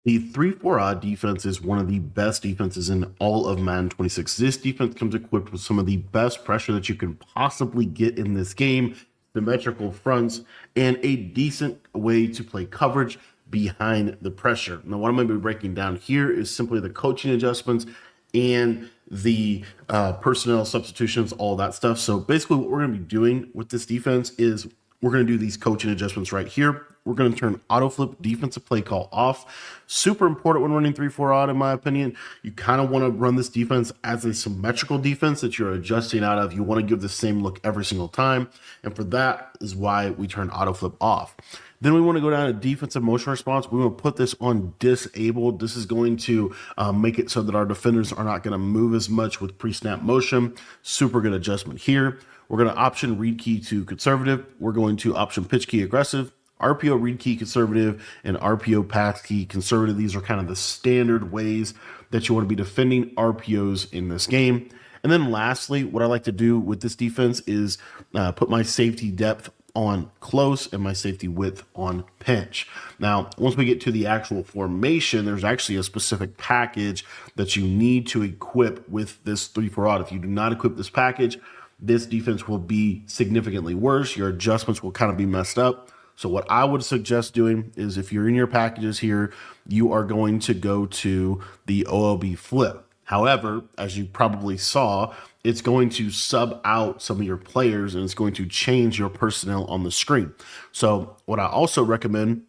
The 3-4 odd defense is one of the best defenses in all of Madden 26. This defense comes equipped with some of the best pressure that you can possibly get in this game, symmetrical fronts, and a decent way to play coverage behind the pressure. Now, what I'm going to be breaking down here is simply the coaching adjustments and the personnel substitutions, all that stuff. So basically what we're going to be doing with this defense is we're going to do these coaching adjustments right here. We're going to turn auto flip defensive play call off. Super important when running 3-4 odd, in my opinion. You kind of want to run this defense as a symmetrical defense that you're adjusting out of. You want to give the same look every single time. And for that is why we turn auto flip off. Then we want to go down to defensive motion response. We want to put this on disabled. This is going to make it so that our defenders are not going to move as much with pre-snap motion. Super good adjustment here. We're going to option read key to conservative. We're going to option pitch key aggressive, RPO read key conservative, and RPO pass key conservative. These are kind of the standard ways that you want to be defending RPOs in this game. And then lastly, what I like to do with this defense is put my safety depth on close and my safety width on pinch. Now, once we get to the actual formation, there's actually a specific package that you need to equip with this 3-4 odd. If you do not equip this package, this defense will be significantly worse. Your adjustments will kind of be messed up. So what I would suggest doing is if you're in your packages here, you are going to go to the OLB flip. However, as you probably saw, it's going to sub out some of your players and it's going to change your personnel on the screen. So what I also recommend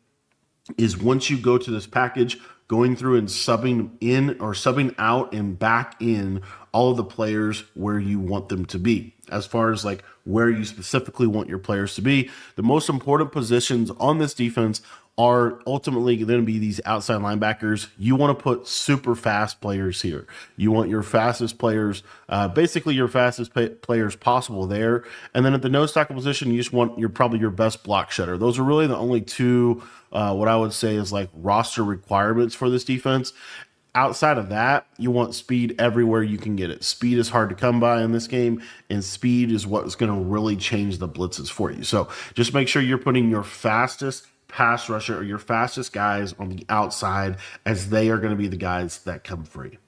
is once you go to this package, going through and subbing in or subbing out and back in all of the players where you want them to be. As far as like where you specifically want your players to be, the most important positions on this defense are ultimately going to be these outside linebackers. You want to put super fast players here. You want your fastest players, basically your fastest players possible there. And then at the nose tackle position, you just want probably your best block shedder. Those are really the only two, what I would say is like roster requirements for this defense. Outside of that, you want speed everywhere you can get it. Speed is hard to come by in this game, and speed is what's going to really change the blitzes for you. So just make sure you're putting your fastest pass rusher or your fastest guys on the outside, as they are going to be the guys that come free.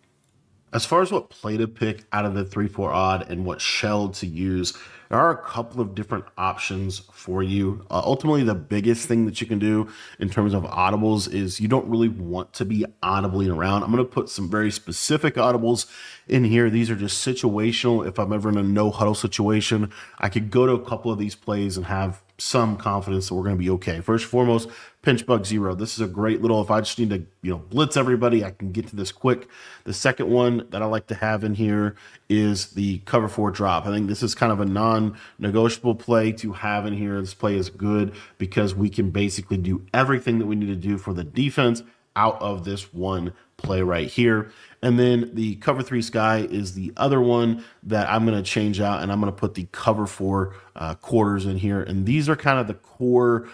As far as what play to pick out of the 3-4 odd and what shell to use, there are a couple of different options for you. Ultimately, the biggest thing that you can do in terms of audibles is you don't really want to be audibling around. I'm going to put some very specific audibles in here. These are just situational. If I'm ever in a no huddle situation, I could go to a couple of these plays and have some confidence that we're going to be okay. First and foremost, pinch bug 0. This is a great little, if I just need to, blitz everybody, I can get to this quick. The second one that I like to have in here is the cover 4 drop. I think this is kind of a non-negotiable play to have in here. This play is good because we can basically do everything that we need to do for the defense out of this one play right here. And then the cover 3 sky is the other one that I'm going to change out, and I'm going to put the cover 4 quarters in here. And these are kind of the core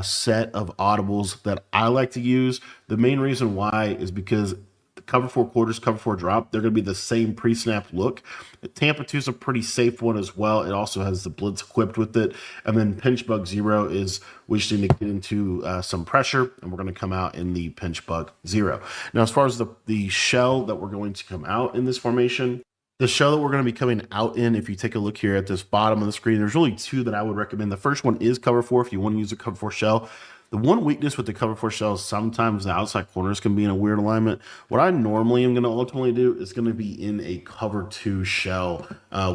set of audibles that I like to use. The main reason why is because the cover 4 quarters, cover 4 drop, they're going to be the same pre-snap look. The Tampa 2 is a pretty safe one as well. It also has the blitz equipped with it. And then pinch bug 0 is we just need to get into some pressure, and we're going to come out in the pinch bug 0. Now, as far as the shell that we're going to come out in this formation, the shell that we're going to be coming out in, if you take a look here at this bottom of the screen, there's really two that I would recommend. The first one is cover 4 if you want to use a cover 4 shell. The one weakness with the cover 4 shell is sometimes the outside corners can be in a weird alignment. What I normally am going to ultimately do is going to be in a cover 2 shell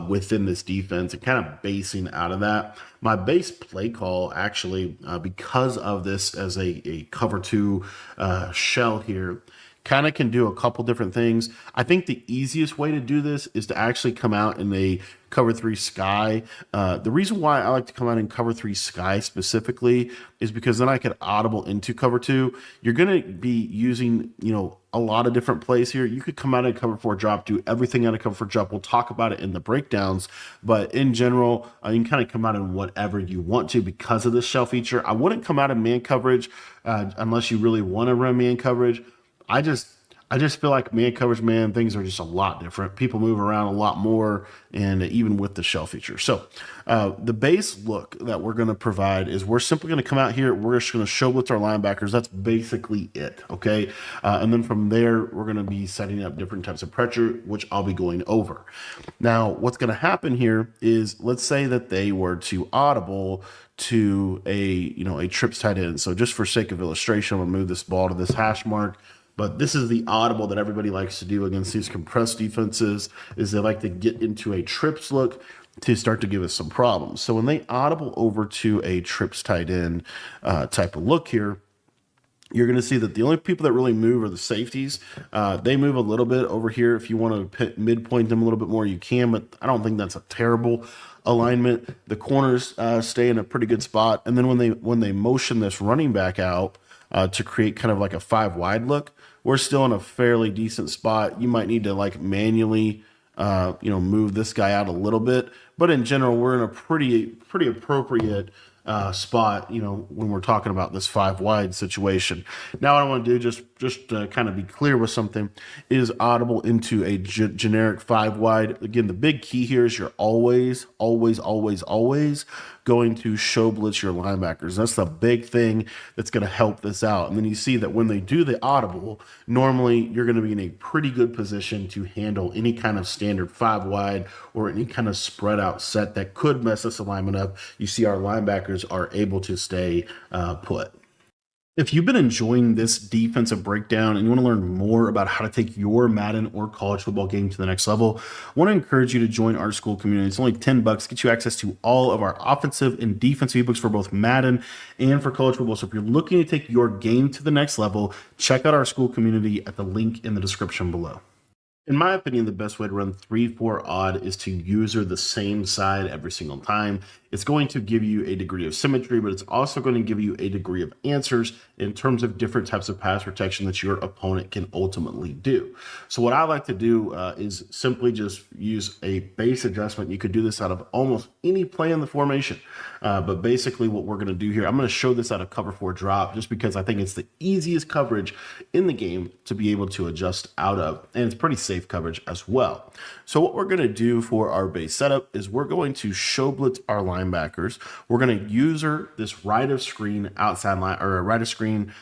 within this defense and kind of basing out of that. My base play call actually, because of this as a cover 2 shell here, kind of can do a couple different things. I think the easiest way to do this is to actually come out in a cover 3 sky. The reason why I like to come out in cover 3 sky specifically is because then I could audible into cover 2. You're going to be using, a lot of different plays here. You could come out in cover 4 drop, do everything out of cover 4 drop. We'll talk about it in the breakdowns, but in general, you can kind of come out in whatever you want to because of this shell feature. I wouldn't come out in man coverage unless you really want to run man coverage. I just feel like man covers man, things are just a lot different. People move around a lot more, and even with the shell feature. So the base look that we're going to provide is we're simply going to come out here. We're just going to show blitz our linebackers. That's basically it. Okay. And then from there, we're going to be setting up different types of pressure, which I'll be going over. Now, what's going to happen here is, let's say that they were to audible to a trips tight end. So just for sake of illustration, I'm going to move this ball to this hash mark. But this is the audible that everybody likes to do against these compressed defenses, is they like to get into a trips look to start to give us some problems. So when they audible over to a trips tight end type of look here, you're going to see that the only people that really move are the safeties. They move a little bit over here. If you want to midpoint them a little bit more, you can, but I don't think that's a terrible alignment. The corners stay in a pretty good spot. And then when they motion this running back out to create kind of like a 5 wide look, we're still in a fairly decent spot. You might need to like manually move this guy out a little bit, but in general, we're in a pretty appropriate spot, when we're talking about this 5 wide situation. Now, what I want to do, just to kind of be clear with something, is audible into a generic 5 wide. Again, the big key here is you're always going to show blitz your linebackers. That's the big thing that's going to help this out. And then you see that when they do the audible, normally you're going to be in a pretty good position to handle any kind of standard 5 wide or any kind of spread out set that could mess this alignment up. You see our linebackers are able to stay put. If you've been enjoying this defensive breakdown and you want to learn more about how to take your Madden or college football game to the next level, I want to encourage you to join our school community. It's only $10, get you access to all of our offensive and defensive ebooks for both Madden and for college football. So if you're looking to take your game to the next level, check out our school community at the link in the description below. In my opinion, the best way to run 3-4 odd is to user the same side every single time. It's going to give you a degree of symmetry, but it's also going to give you a degree of answers in terms of different types of pass protection that your opponent can ultimately do. So what I like to do is simply just use a base adjustment. You could do this out of almost any play in the formation. But basically what we're going to do here, I'm going to show this out of cover 4 drop just because I think it's the easiest coverage in the game to be able to adjust out of. And it's pretty safe coverage as well. So what we're going to do for our base setup is we're going to show blitz our linebackers. We're going to user this right of screen outside line, or a right of screen,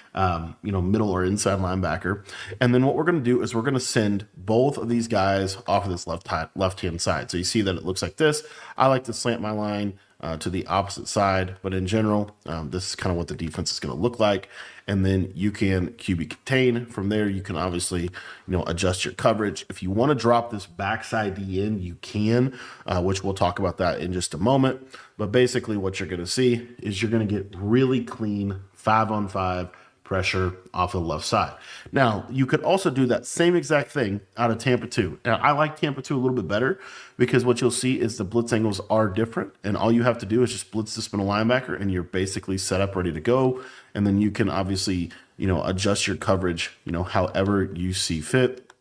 middle or inside linebacker. And then what we're going to do is we're going to send both of these guys off of this left-hand side. So you see that it looks like this. I like to slant my line to the opposite side, but in general, this is kind of what the defense is going to look like. And then you can QB contain. From there, you can obviously, adjust your coverage. If you want to drop this backside D in, you can, which we'll talk about that in just a moment. But basically what you're going to see is you're going to get really clean 5-on-5 pressure off the left side. Now, you could also do that same exact thing out of Tampa 2. Now, I like Tampa 2 a little bit better because what you'll see is the blitz angles are different, and all you have to do is just blitz the spin a linebacker, and you're basically set up, ready to go. And then you can obviously, adjust your coverage, however you see fit.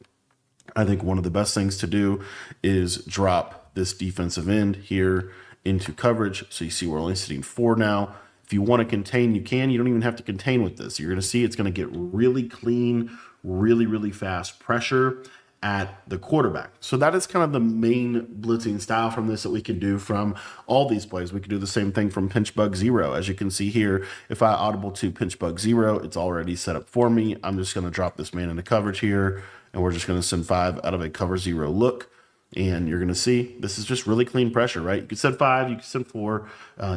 I think one of the best things to do is drop this defensive end here into coverage. So you see we're only sitting 4 now. If you want to contain, you can. You don't even have to contain with this. You're going to see it's going to get really clean, really fast pressure at the quarterback. So that is kind of the main blitzing style from this that we can do from all these plays. We can do the same thing from pinch bug 0. As you can see here, if I audible to pinch bug 0, it's already set up for me. I'm just going to drop this man into coverage here, and we're just going to send 5 out of a cover 0 look. And you're going to see this is just really clean pressure, right? You can send 5, you can send 4.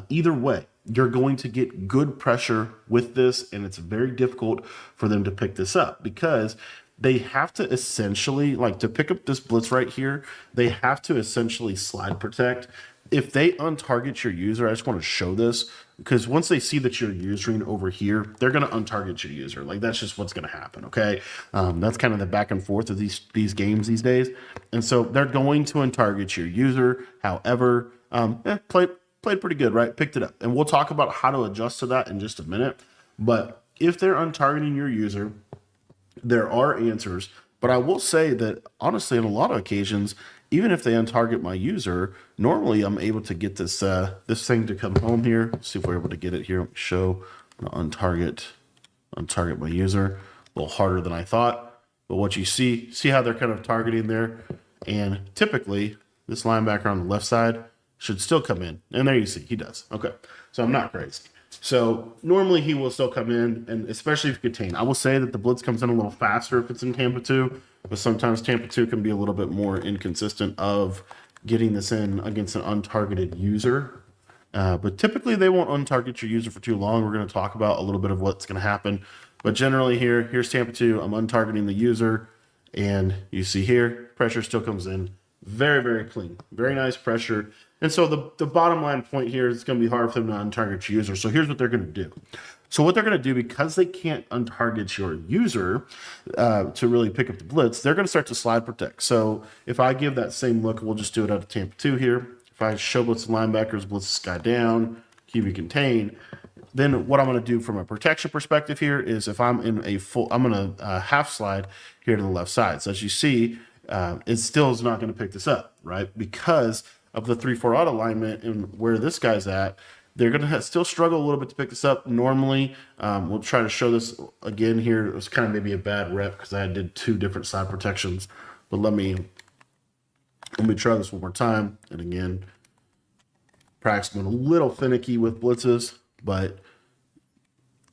Either way, you're going to get good pressure with this, and it's very difficult for them to pick this up because they have to essentially, to pick up this blitz right here, they have to essentially slide protect. If they untarget your user, I just want to show this because once they see that you're usering over here, they're going to untarget your user. That's just what's going to happen, okay? That's kind of the back and forth of these games these days. And so they're going to untarget your user. However, played pretty good, right? Picked it up. And we'll talk about how to adjust to that in just a minute. But if they're untargeting your user, there are answers. But I will say that, honestly, on a lot of occasions, even if they untarget my user, normally I'm able to get this this thing to come home here. Let's see if we're able to get it here. Show untarget my user. A little harder than I thought. But what you see how they're kind of targeting there. And typically, this linebacker on the left side should still come in. And there you see, he does. Okay, so I'm not crazy. So normally he will still come in, and especially if you contain. I will say that the blitz comes in a little faster if it's in Tampa 2, but sometimes Tampa 2 can be a little bit more inconsistent of getting this in against an untargeted user. But typically they won't untarget your user for too long. We're going to talk about a little bit of what's going to happen. But generally here's Tampa 2. I'm untargeting the user, and you see here, pressure still comes in. Very, very clean. Very nice pressure. And so the bottom line point here is it's going to be hard for them to untarget your user. So here's what they're going to do. So what they're going to do, because they can't untarget your user to really pick up the blitz, they're going to start to slide protect. So if I give that same look, we'll just do it out of Tampa 2 here. If I show blitz the linebackers, blitz this guy down, QB contain, then what I'm going to do from a protection perspective here is if I'm in I'm going to half slide here to the left side. So as you see, it still is not going to pick this up, right? Because of the 3-4 auto alignment and where this guy's at, they're going to still struggle a little bit to pick this up. Normally, we'll try to show this again here. It was kind of maybe a bad rep because I did 2 different side protections. But let me try this one more time. And again, practice been a little finicky with blitzes, but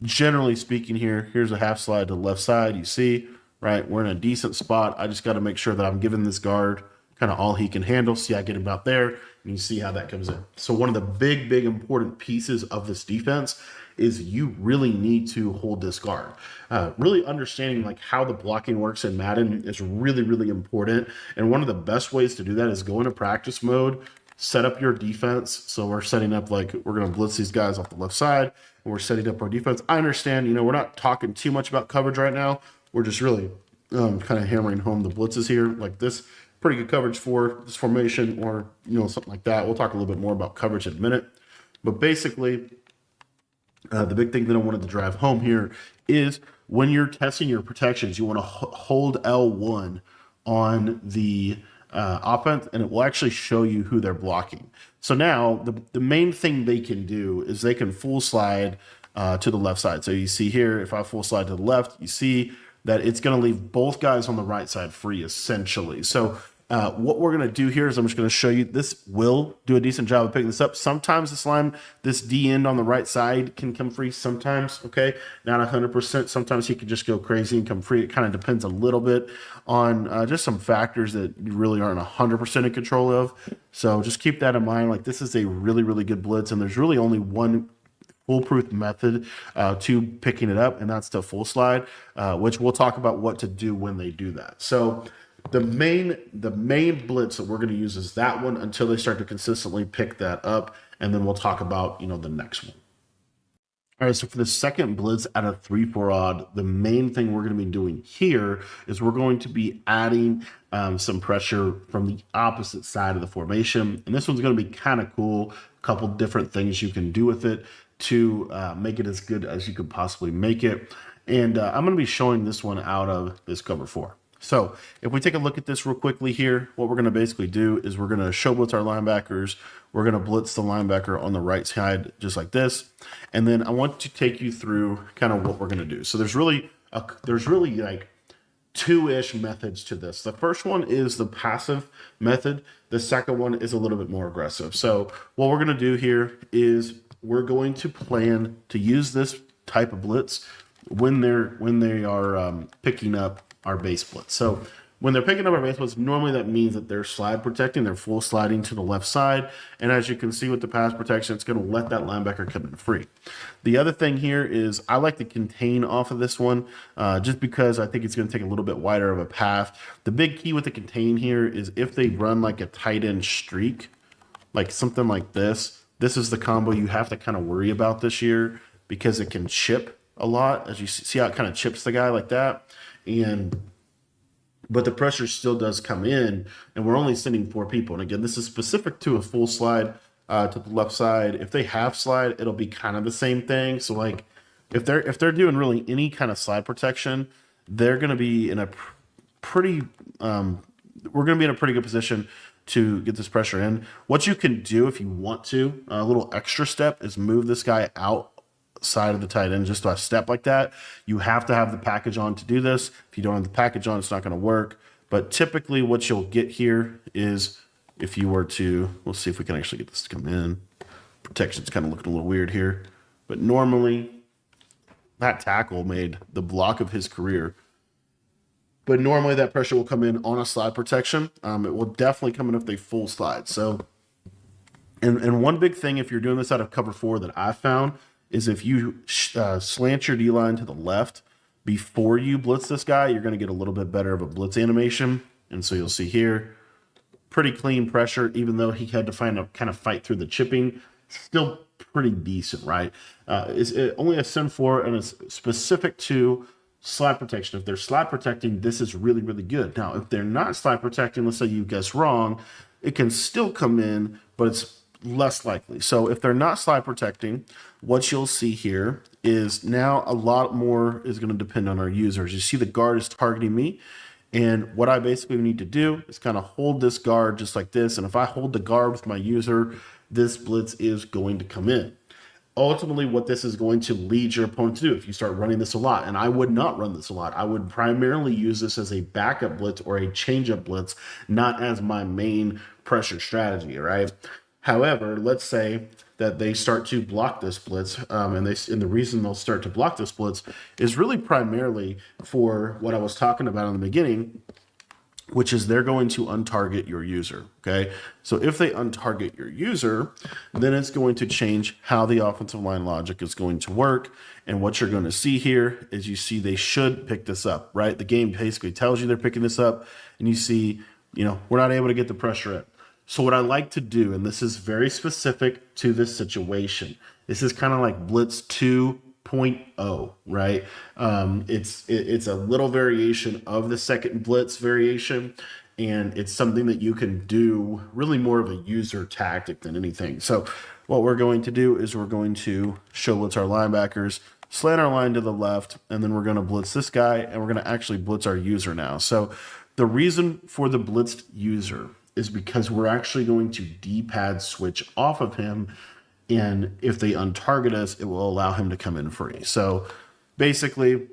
generally speaking here, here's a half slide to the left side. You see, right? We're in a decent spot. I just got to make sure that I'm giving this guard kind of all he can handle. See, I get him out there, and you see how that comes in. So one of the big important pieces of this defense is you really need to hold this guard. Really understanding like how the blocking works in Madden is really important. And one of the best ways to do that is go into practice mode, set up your defense. So we're setting up like we're going to blitz these guys off the left side, and we're setting up our defense. I understand, we're not talking too much about coverage right now. We're just really kind of hammering home the blitzes here, like this. Pretty good coverage for this formation, or something like that. We'll talk a little bit more about coverage in a minute. But basically, the big thing that I wanted to drive home here is when you're testing your protections, you want to hold L1 on the offense, and it will actually show you who they're blocking. So now the main thing they can do is they can full slide to the left side. So you see here, if I full slide to the left, you see that it's going to leave both guys on the right side free, essentially. So what we're going to do here is I'm just going to show you. This will do a decent job of picking this up. Sometimes this D end on the right side can come free sometimes, okay? Not 100%. Sometimes he can just go crazy and come free. It kind of depends a little bit on just some factors that you really aren't 100% in control of. So just keep that in mind. Like, this is a really good blitz, and there's really only one foolproof method to picking it up, and that's the full slide, which we'll talk about what to do when they do that. So the main blitz that we're going to use is that one until they start to consistently pick that up, and then we'll talk about the next one. All right, so for the second blitz out of 3-4 odd, the main thing we're going to be doing here is we're going to be adding some pressure from the opposite side of the formation, and this one's going to be kind of cool. A couple different things you can do with it to make it as good as you could possibly make it. And I'm going to be showing this one out of this cover 4. So if we take a look at this real quickly here, what we're going to basically do is we're going to show blitz our linebackers. We're going to blitz the linebacker on the right side just like this. And then I want to take you through kind of what we're going to do. So there's really like 2-ish methods to this. The first one is the passive method. The second one is a little bit more aggressive. So what we're going to do here is we're going to plan to use this type of blitz when they are picking up our base blitz. So when they're picking up our base blitz, normally that means that they're slide protecting, they're full sliding to the left side. And as you can see with the pass protection, it's going to let that linebacker come in free. The other thing here is I like to contain off of this one just because I think it's going to take a little bit wider of a path. The big key with the contain here is if they run like a tight end streak, like something like this, this is the combo you have to kind of worry about this year because it can chip a lot. As you see how it kind of chips the guy like that. But the pressure still does come in, and we're only sending 4 people. And again, this is specific to a full slide to the left side. If they half slide, it'll be kind of the same thing. So like if they're doing really any kind of slide protection, they're going to be in a pretty we're going to be in a pretty good position to get this pressure in. What you can do if you want to, a little extra step, is move this guy out side of the tight end just a step like that. You have to have the package on to do this. If you don't have the package on, it's not going to work. But typically what you'll get here is if you were to, we'll see if we can actually get this to come in. Protection's kind of looking a little weird here. But normally that tackle made the block of his career. But normally that pressure will come in on a slide protection. It will definitely come in if they full slide. So, and one big thing if you're doing this out of cover 4 that I found is if you slant your D-line to the left before you blitz this guy, you're going to get a little bit better of a blitz animation. And so you'll see here, pretty clean pressure, even though he had to kind of fight through the chipping. Still pretty decent, right? It's only a Sim 4 and it's specific to slide protection. If they're slide protecting, this is really, really good. Now, if they're not slide protecting, let's say you guess wrong, it can still come in, but it's less likely. So if they're not slide protecting, what you'll see here is now a lot more is going to depend on our users. You see the guard is targeting me. And what I basically need to do is kind of hold this guard just like this. And if I hold the guard with my user, this blitz is going to come in. Ultimately, what this is going to lead your opponent to do if you start running this a lot, and I would not run this a lot. I would primarily use this as a backup blitz or a change-up blitz, not as my main pressure strategy, right? However, let's say that they start to block this blitz, and the reason they'll start to block this blitz is really primarily for what I was talking about in the beginning, which is they're going to untarget your user, okay? So if they untarget your user, then it's going to change how the offensive line logic is going to work. And what you're going to see here is you see they should pick this up, right? The game basically tells you they're picking this up, and you see, we're not able to get the pressure in. So what I like to do, and this is very specific to this situation, this is kind of like Blitz 2.0, right? It's a little variation of the second blitz variation, and it's something that you can do really more of a user tactic than anything. So what we're going to do is we're going to show blitz our linebackers, slant our line to the left, and then we're going to blitz this guy, and we're going to actually blitz our user now. So the reason for the blitzed user is because we're actually going to D-pad switch off of him. And if they untarget us, it will allow him to come in free. So basically,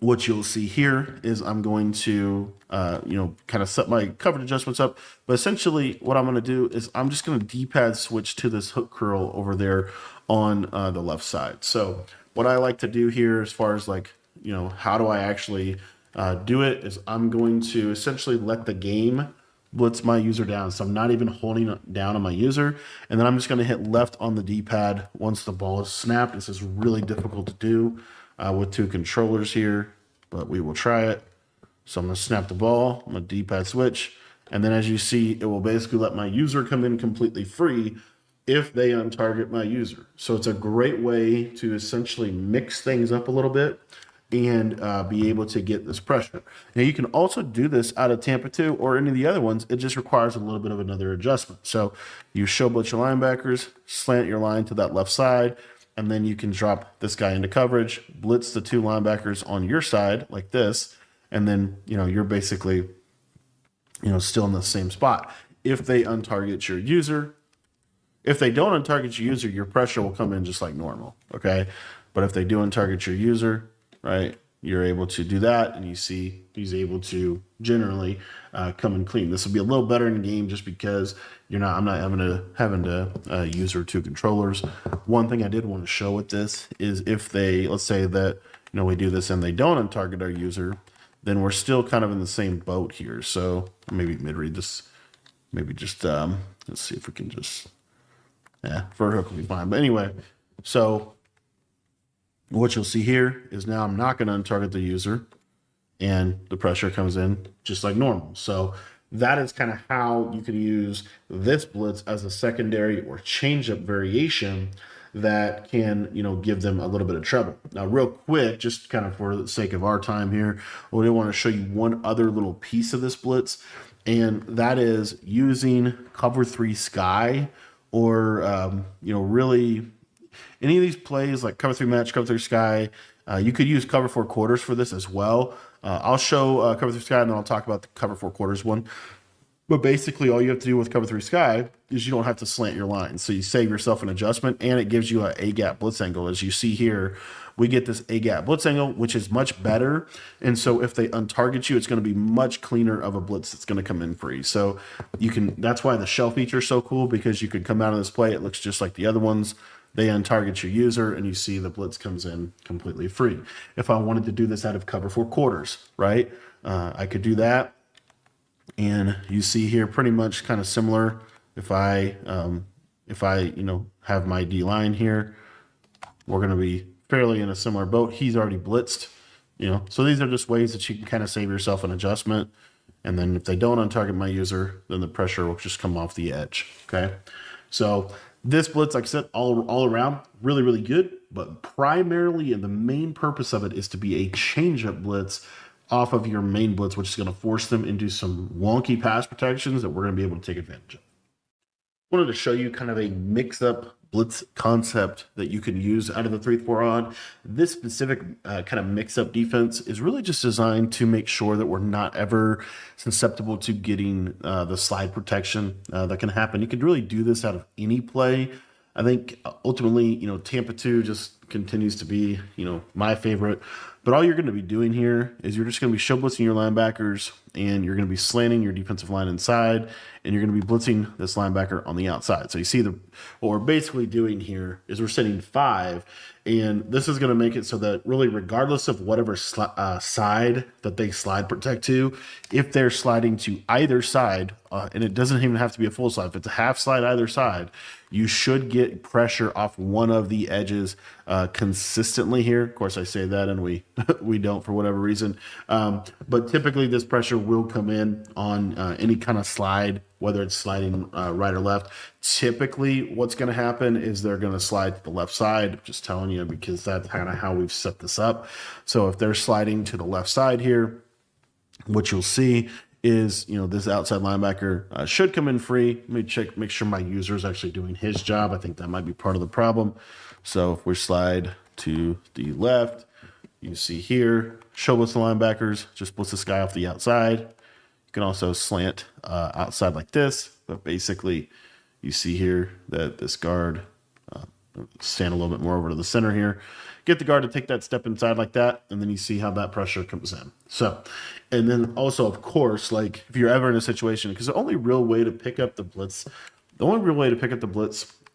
what you'll see here is I'm going to, kind of set my coverage adjustments up. But essentially, what I'm going to do is I'm just going to D-pad switch to this hook curl over there on the left side. So what I like to do here as far as how do I actually do it is I'm going to essentially let the game blitz my user down. So I'm not even holding down on my user. And then I'm just going to hit left on the D-pad once the ball is snapped. This is really difficult to do with 2 controllers here, but we will try it. So I'm going to snap the ball. I'm going to D-pad switch. And then as you see, it will basically let my user come in completely free if they untarget my user. So it's a great way to essentially mix things up a little bit and be able to get this pressure. Now, you can also do this out of Tampa 2 or any of the other ones. It just requires a little bit of another adjustment. So you show blitz your linebackers, slant your line to that left side, and then you can drop this guy into coverage, blitz the 2 linebackers on your side like this, and then, you're basically, still in the same spot. If they untarget your user, if they don't untarget your user, your pressure will come in just like normal, okay? But if they do untarget your user, right, you're able to do that, and you see he's able to generally come in clean. This will be a little better in the game just because I'm not having to use our 2 controllers. One thing I did want to show with this is if they, let's say that we do this and they don't untarget our user, then we're still kind of in the same boat here. So maybe mid-read this, maybe just let's see if we can just for a hook will be fine. But anyway, so what you'll see here is now I'm not going to untarget the user, and the pressure comes in just like normal. So that is kind of how you can use this blitz as a secondary or change-up variation that can, give them a little bit of trouble. Now, real quick, just kind of for the sake of our time here, we want to show you one other little piece of this blitz, and that is using cover 3 sky or, really any of these plays like cover 3 match, cover 3 sky. You could use cover 4 quarters for this as well. I'll show cover 3 sky, and then I'll talk about the cover 4 quarters one. But basically, all you have to do with cover three sky is you don't have to slant your lines. So you save yourself an adjustment, and it gives you an A gap blitz angle. As you see here, we get this A gap blitz angle, which is much better. And so if they untarget you, it's going to be much cleaner of a blitz that's going to come in free. So you can, that's why the shell feature is so cool, because you can come out of this play. It looks just like the other ones. They untarget your user, and you see the blitz comes in completely free. If I wanted to do this out of cover four quarters, right? I could do that. And you see here pretty much kind of similar. If I have my D line here, we're going to be fairly in a similar boat. He's already blitzed, so these are just ways that you can kind of save yourself an adjustment. And then if they don't untarget my user, then the pressure will just come off the edge. Okay. So this blitz, like I said, all around really, really good, but primarily, and the main purpose of it is to be a change-up blitz off of your main blitz, which is going to force them into some wonky pass protections that we're going to be able to take advantage of. I wanted to show you kind of a mix-up blitz concept that you can use out of the 3-4 odd. This specific kind of mix-up defense is really just designed to make sure that we're not ever susceptible to getting the slide protection that can happen. You could really do this out of any play. I think ultimately, Tampa 2 just continues to be, my favorite. But all you're going to be doing here is you're just going to be show blitzing your linebackers, and you're going to be slanting your defensive line inside, and you're going to be blitzing this linebacker on the outside. So you see what we're basically doing here is we're setting 5, and this is going to make it so that really regardless of whatever side that they slide protect to, if they're sliding to either side, and it doesn't even have to be a full slide, if it's a half slide either side, you should get pressure off one of the edges consistently here. Of course, I say that, and we we don't for whatever reason. But typically, this pressure will come in on any kind of slide, whether it's sliding right or left. Typically, what's going to happen is they're going to slide to the left side. Just telling you, because that's kind of how we've set this up. So if they're sliding to the left side here, what you'll see is, this outside linebacker should come in free. Let me check, make sure my user is actually doing his job. I think that might be part of the problem. So if we slide to the left, you see here, show blitz the linebackers, just blitz this guy off the outside. You can also slant outside like this, but basically you see here that this guard, stand a little bit more over to the center here, get the guard to take that step inside like that, and then you see how that pressure comes in. So, and then also, of course, like if you're ever in a situation, because the only real way to pick up the blitz,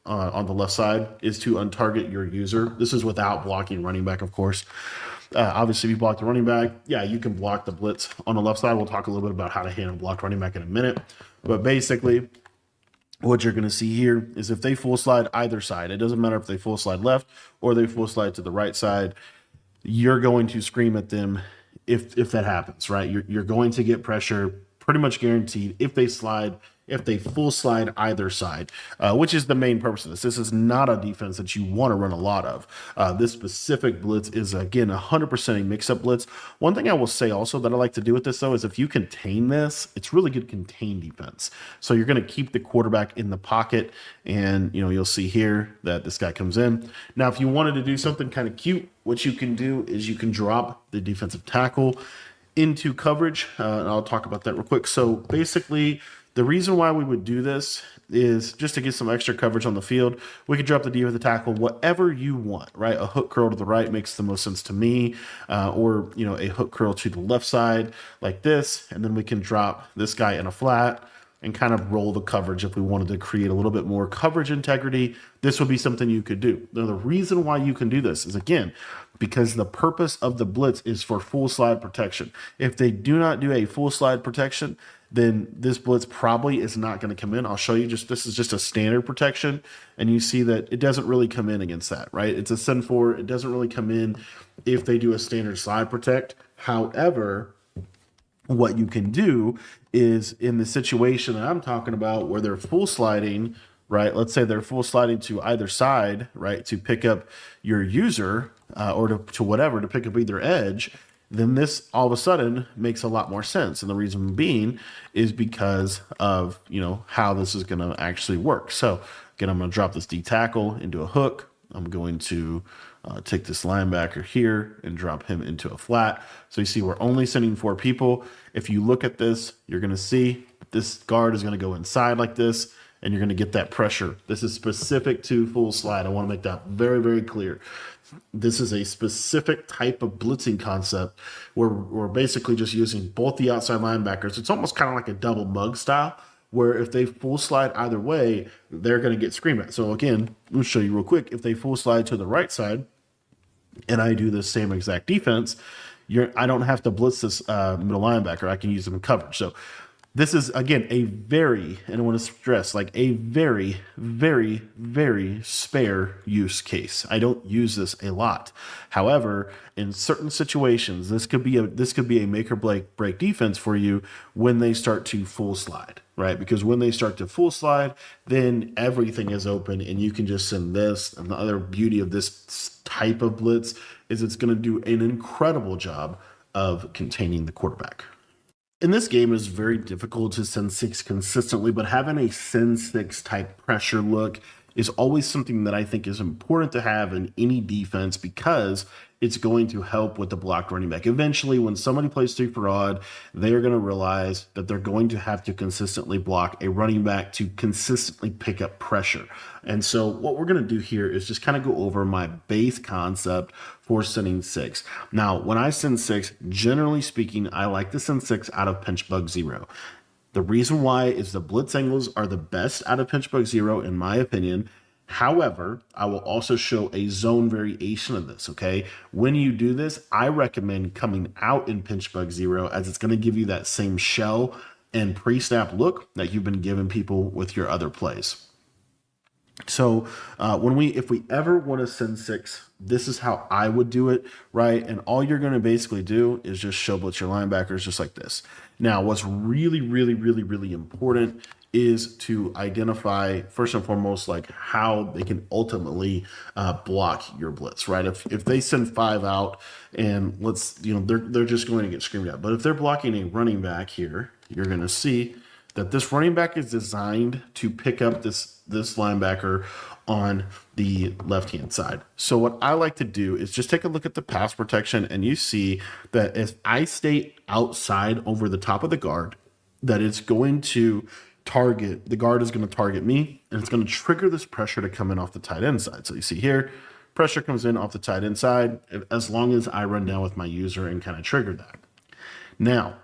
on the left side is to untarget your user. This is without blocking running back, of course. Obviously, if you block the running back, yeah, you can block the blitz on the left side. We'll talk a little bit about how to handle blocked running back in a minute. But basically, what you're going to see here is if they full slide either side, it doesn't matter if they full slide left or they full slide to the right side, you're going to scream at them if that happens, right? You're going to get pressure pretty much guaranteed if they full slide either side, which is the main purpose of this. This is not a defense that you want to run a lot of. This specific blitz is, again, 100% a mix-up blitz. One thing I will say also that I like to do with this, though, is if you contain this, it's really good contain defense. So you're going to keep the quarterback in the pocket, and you'll see here that this guy comes in. Now, if you wanted to do something kind of cute, what you can do is you can drop the defensive tackle into coverage, and I'll talk about that real quick. So basically, the reason why we would do this is just to get some extra coverage on the field. We could drop the D with the tackle, whatever you want, right? A hook curl to the right makes the most sense to me, or a hook curl to the left side like this, and then we can drop this guy in a flat and kind of roll the coverage if we wanted to create a little bit more coverage integrity. This would be something you could do. Now, the reason why you can do this is, again, because the purpose of the blitz is for full slide protection. If they do not do a full slide protection, then this blitz probably is not going to come in. I'll show you this is just a standard protection, and you see that it doesn't really come in against that, right? It's a send for, it doesn't really come in if they do a standard slide protect. However, what you can do is in the situation that I'm talking about where they're full sliding, right? Let's say they're full sliding to either side, right? To pick up your user or to whatever, to pick up either edge, then this all of a sudden makes a lot more sense. And the reason being is because of, how this is going to actually work. So again, I'm going to drop this D tackle into a hook. I'm going to take this linebacker here and drop him into a flat. So you see, we're only sending 4 people. If you look at this, you're going to see this guard is going to go inside like this, and you're going to get that pressure. This is specific to full slide. I want to make that very, very clear. This is a specific type of blitzing concept where we're basically just using both the outside linebackers. It's almost kind of like a double mug style, where if they full slide either way, they're going to get screamed at. So again, let me show you real quick. If they full slide to the right side, and I do the same exact defense, I don't have to blitz this middle linebacker. I can use them in coverage. So this is, again, a very, and I want to stress, like a very, very, very spare use case. I don't use this a lot. However, in certain situations, this could be a make or break defense for you when they start to full slide, right? Because when they start to full slide, then everything is open and you can just send this. And the other beauty of this type of blitz is it's going to do an incredible job of containing the quarterback. In this game, it's very difficult to send 6 consistently, but having a send 6 type pressure look is always something that I think is important to have in any defense, because it's going to help with the blocked running back. Eventually, when somebody plays 3 for odd, they're going to realize that they're going to have to consistently block a running back to consistently pick up pressure. And so what we're going to do here is just kind of go over my base concept for sending 6. Now, when I send 6, generally speaking, I like to send 6 out of pinch bug 0. The reason why is the blitz angles are the best out of pinch bug 0, in my opinion. However, I will also show a zone variation of this, okay? When you do this, I recommend coming out in pinch bug 0, as it's going to give you that same shell and pre-snap look that you've been giving people with your other plays. So if we ever want to send 6, this is how I would do it, right? And all you're going to basically do is just show blitz your linebackers just like this. Now, what's really, really, really, really important is to identify, first and foremost, like how they can ultimately block your blitz, right? If they send 5 out and they're just going to get screamed at. But if they're blocking a running back here, you're going to see that this running back is designed to pick up this linebacker on the left-hand side. So what I like to do is just take a look at the pass protection, and you see that if I stay outside over the top of the guard, that it's going to the guard is going to target me, and it's going to trigger this pressure to come in off the tight end side. So you see here, pressure comes in off the tight end side, as long as I run down with my user and kind of trigger that. Now,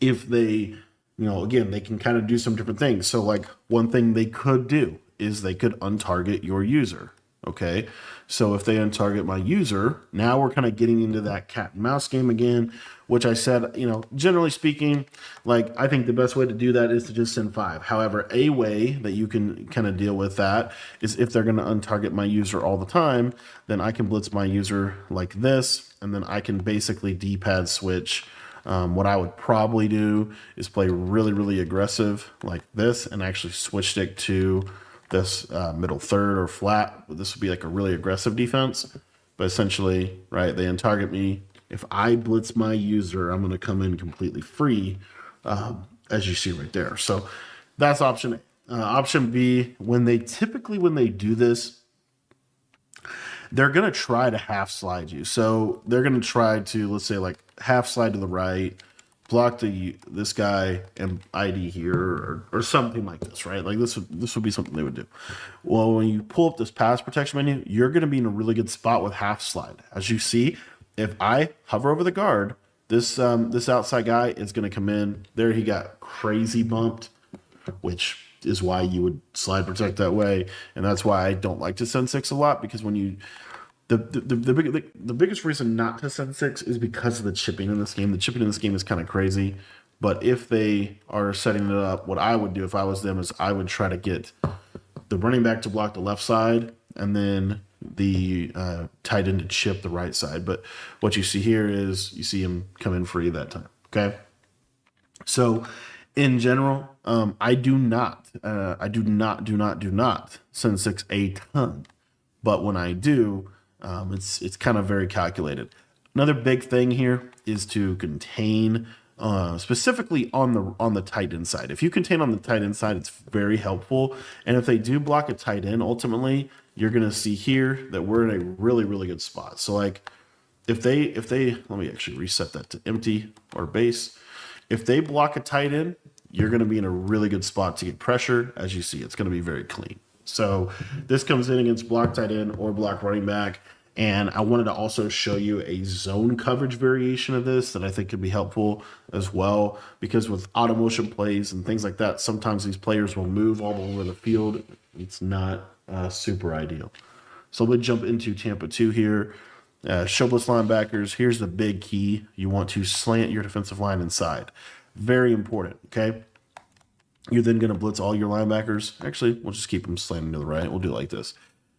if they, again, they can kind of do some different things. So like one thing they could do is they could untarget your user. Okay. So if they untarget my user, now we're kind of getting into that cat and mouse game again, which I said, generally speaking, like I think the best way to do that is to just send 5. However, a way that you can kind of deal with that is if they're going to untarget my user all the time, then I can blitz my user like this, and then I can basically D-pad switch. What I would probably do is play really, really aggressive like this and actually switch stick to this middle third or flat. This would be like a really aggressive defense, but essentially, right, they untarget me. If I blitz my user, I'm going to come in completely free, as you see right there. So that's option A. Option B, when they do this, they're going to try to half slide you. So they're going to try to, let's say, like half slide to the right, block this guy and ID here or something like this, right? Like this would be something they would do. Well, when you pull up this pass protection menu, you're going to be in a really good spot with half slide. As you see, if I hover over the guard, this outside guy is going to come in. There he got crazy bumped, which is why you would slide protect that way. And that's why I don't like to send 6 a lot, because when you the biggest reason not to send 6 is because of the chipping in this game. The chipping in this game is kind of crazy. But if they are setting it up, what I would do if I was them is I would try to get the running back to block the left side and then the tight end to chip the right side. But what you see here is you see him come in free that time. Okay. So in general, I do not send 6 a ton. But when I do, it's kind of very calculated. Another big thing here is to contain, specifically on the tight end side. If you contain on the tight end side, it's very helpful. And if they do block a tight end, ultimately, you're going to see here that we're in a really, really good spot. So like if they, let me actually reset that to empty or base. If they block a tight end, you're going to be in a really good spot to get pressure. As you see, it's going to be very clean. So this comes in against block tight end or block running back. And I wanted to also show you a zone coverage variation of this that I think could be helpful as well, because with auto motion plays and things like that, sometimes these players will move all over the field. It's not super ideal. So we'll jump into Tampa 2 here. Showless linebackers. Here's the big key. You want to slant your defensive line inside. Very important, okay? You're then going to blitz all your linebackers. Actually, we'll just keep them slanting to the right. We'll do it like this.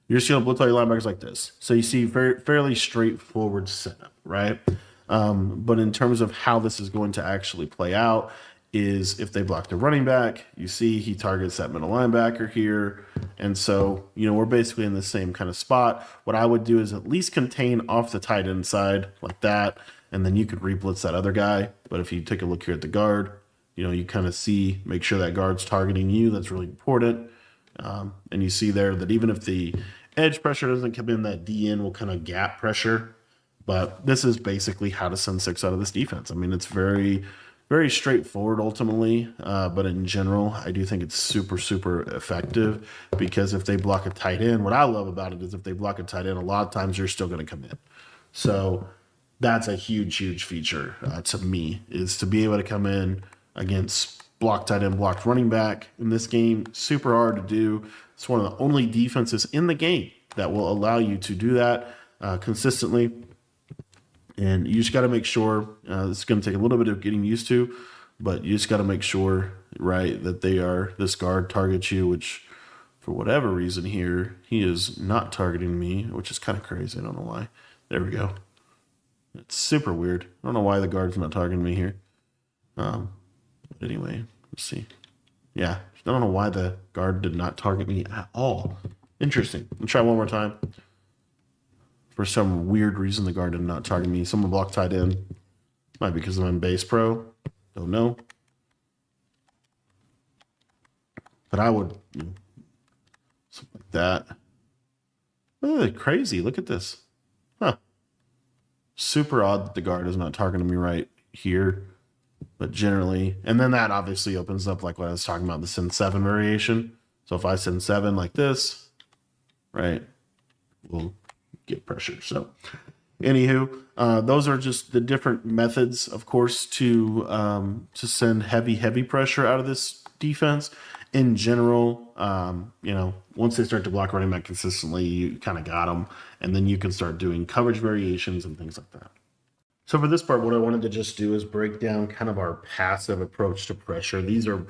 You're just going to blitz all your linebackers like this. So you see fairly straightforward setup, right? But in terms of how this is going to actually play out is if they block the running back, you see he targets that middle linebacker here. And so, we're basically in the same kind of spot. What I would do is at least contain off the tight end side like that, and then you could re-blitz that other guy. But if you take a look here at the guard, you kind of see, make sure that guard's targeting you. That's really important. And you see there that even if the edge pressure doesn't come in, that DN will kind of gap pressure. But this is basically how to send 6 out of this defense. I mean, it's very, very straightforward ultimately. But in general, I do think it's super, super effective, because if they block a tight end, what I love about it is if they block a tight end, a lot of times you're still going to come in. So that's a huge, huge feature to me, is to be able to come in against block tight end, blocked running back in this game. Super hard to do. It's one of the only defenses in the game that will allow you to do that consistently. And you just got to make sure, it's going to take a little bit of getting used to, but you just got to make sure, right, that this guard targets you, which for whatever reason here, he is not targeting me, which is kind of crazy. I don't know why. There we go. It's super weird. I don't know why the guard's not targeting me here. But anyway, let's see. Yeah, I don't know why the guard did not target me at all. Interesting. Let's try one more time. For some weird reason, the guard did not target me. Someone blocked tight end. Might be because I'm in base pro. Don't know. But I would, something like that. Oh, crazy. Look at this. Huh. Super odd that the guard is not targeting me right here. But generally, and then that obviously opens up like what I was talking about, the send 7 variation. So if I send 7 like this, right, we'll get pressure. So anywho, those are just the different methods, of course, to send heavy pressure out of this defense. In general, once they start to block running back consistently, you kind of got them, and then you can start doing coverage variations and things like that. So for this part, what I wanted to just do is break down kind of our passive approach to pressure. These are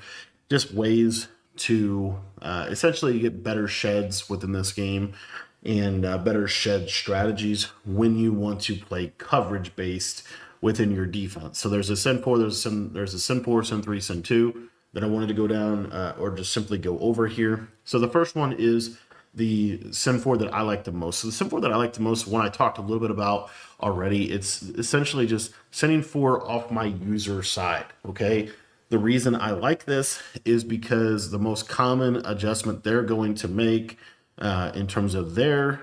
just ways to essentially get better sheds within this game and better shed strategies when you want to play coverage based within your defense. So there's a send 4, there's a send 4, send 3, send 2 that I wanted to go down or just simply go over here. So the first one is the send 4 that I like the most. So the send 4 that I like the most, one I talked a little bit about already, it's essentially just sending 4 off my user side, okay? The reason I like this is because the most common adjustment they're going to make in terms of their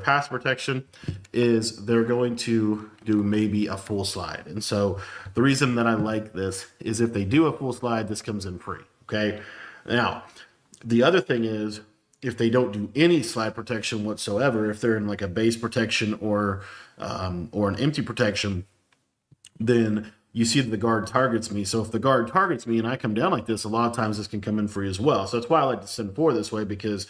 pass protection is they're going to do maybe a full slide. And so the reason that I like this is if they do a full slide, this comes in free, okay? Now, the other thing is, if they don't do any slide protection whatsoever, if they're in like a base protection or an empty protection, then you see that the guard targets me. So if the guard targets me and I come down like this, a lot of times this can come in free as well. So that's why I like to send 4 this way, because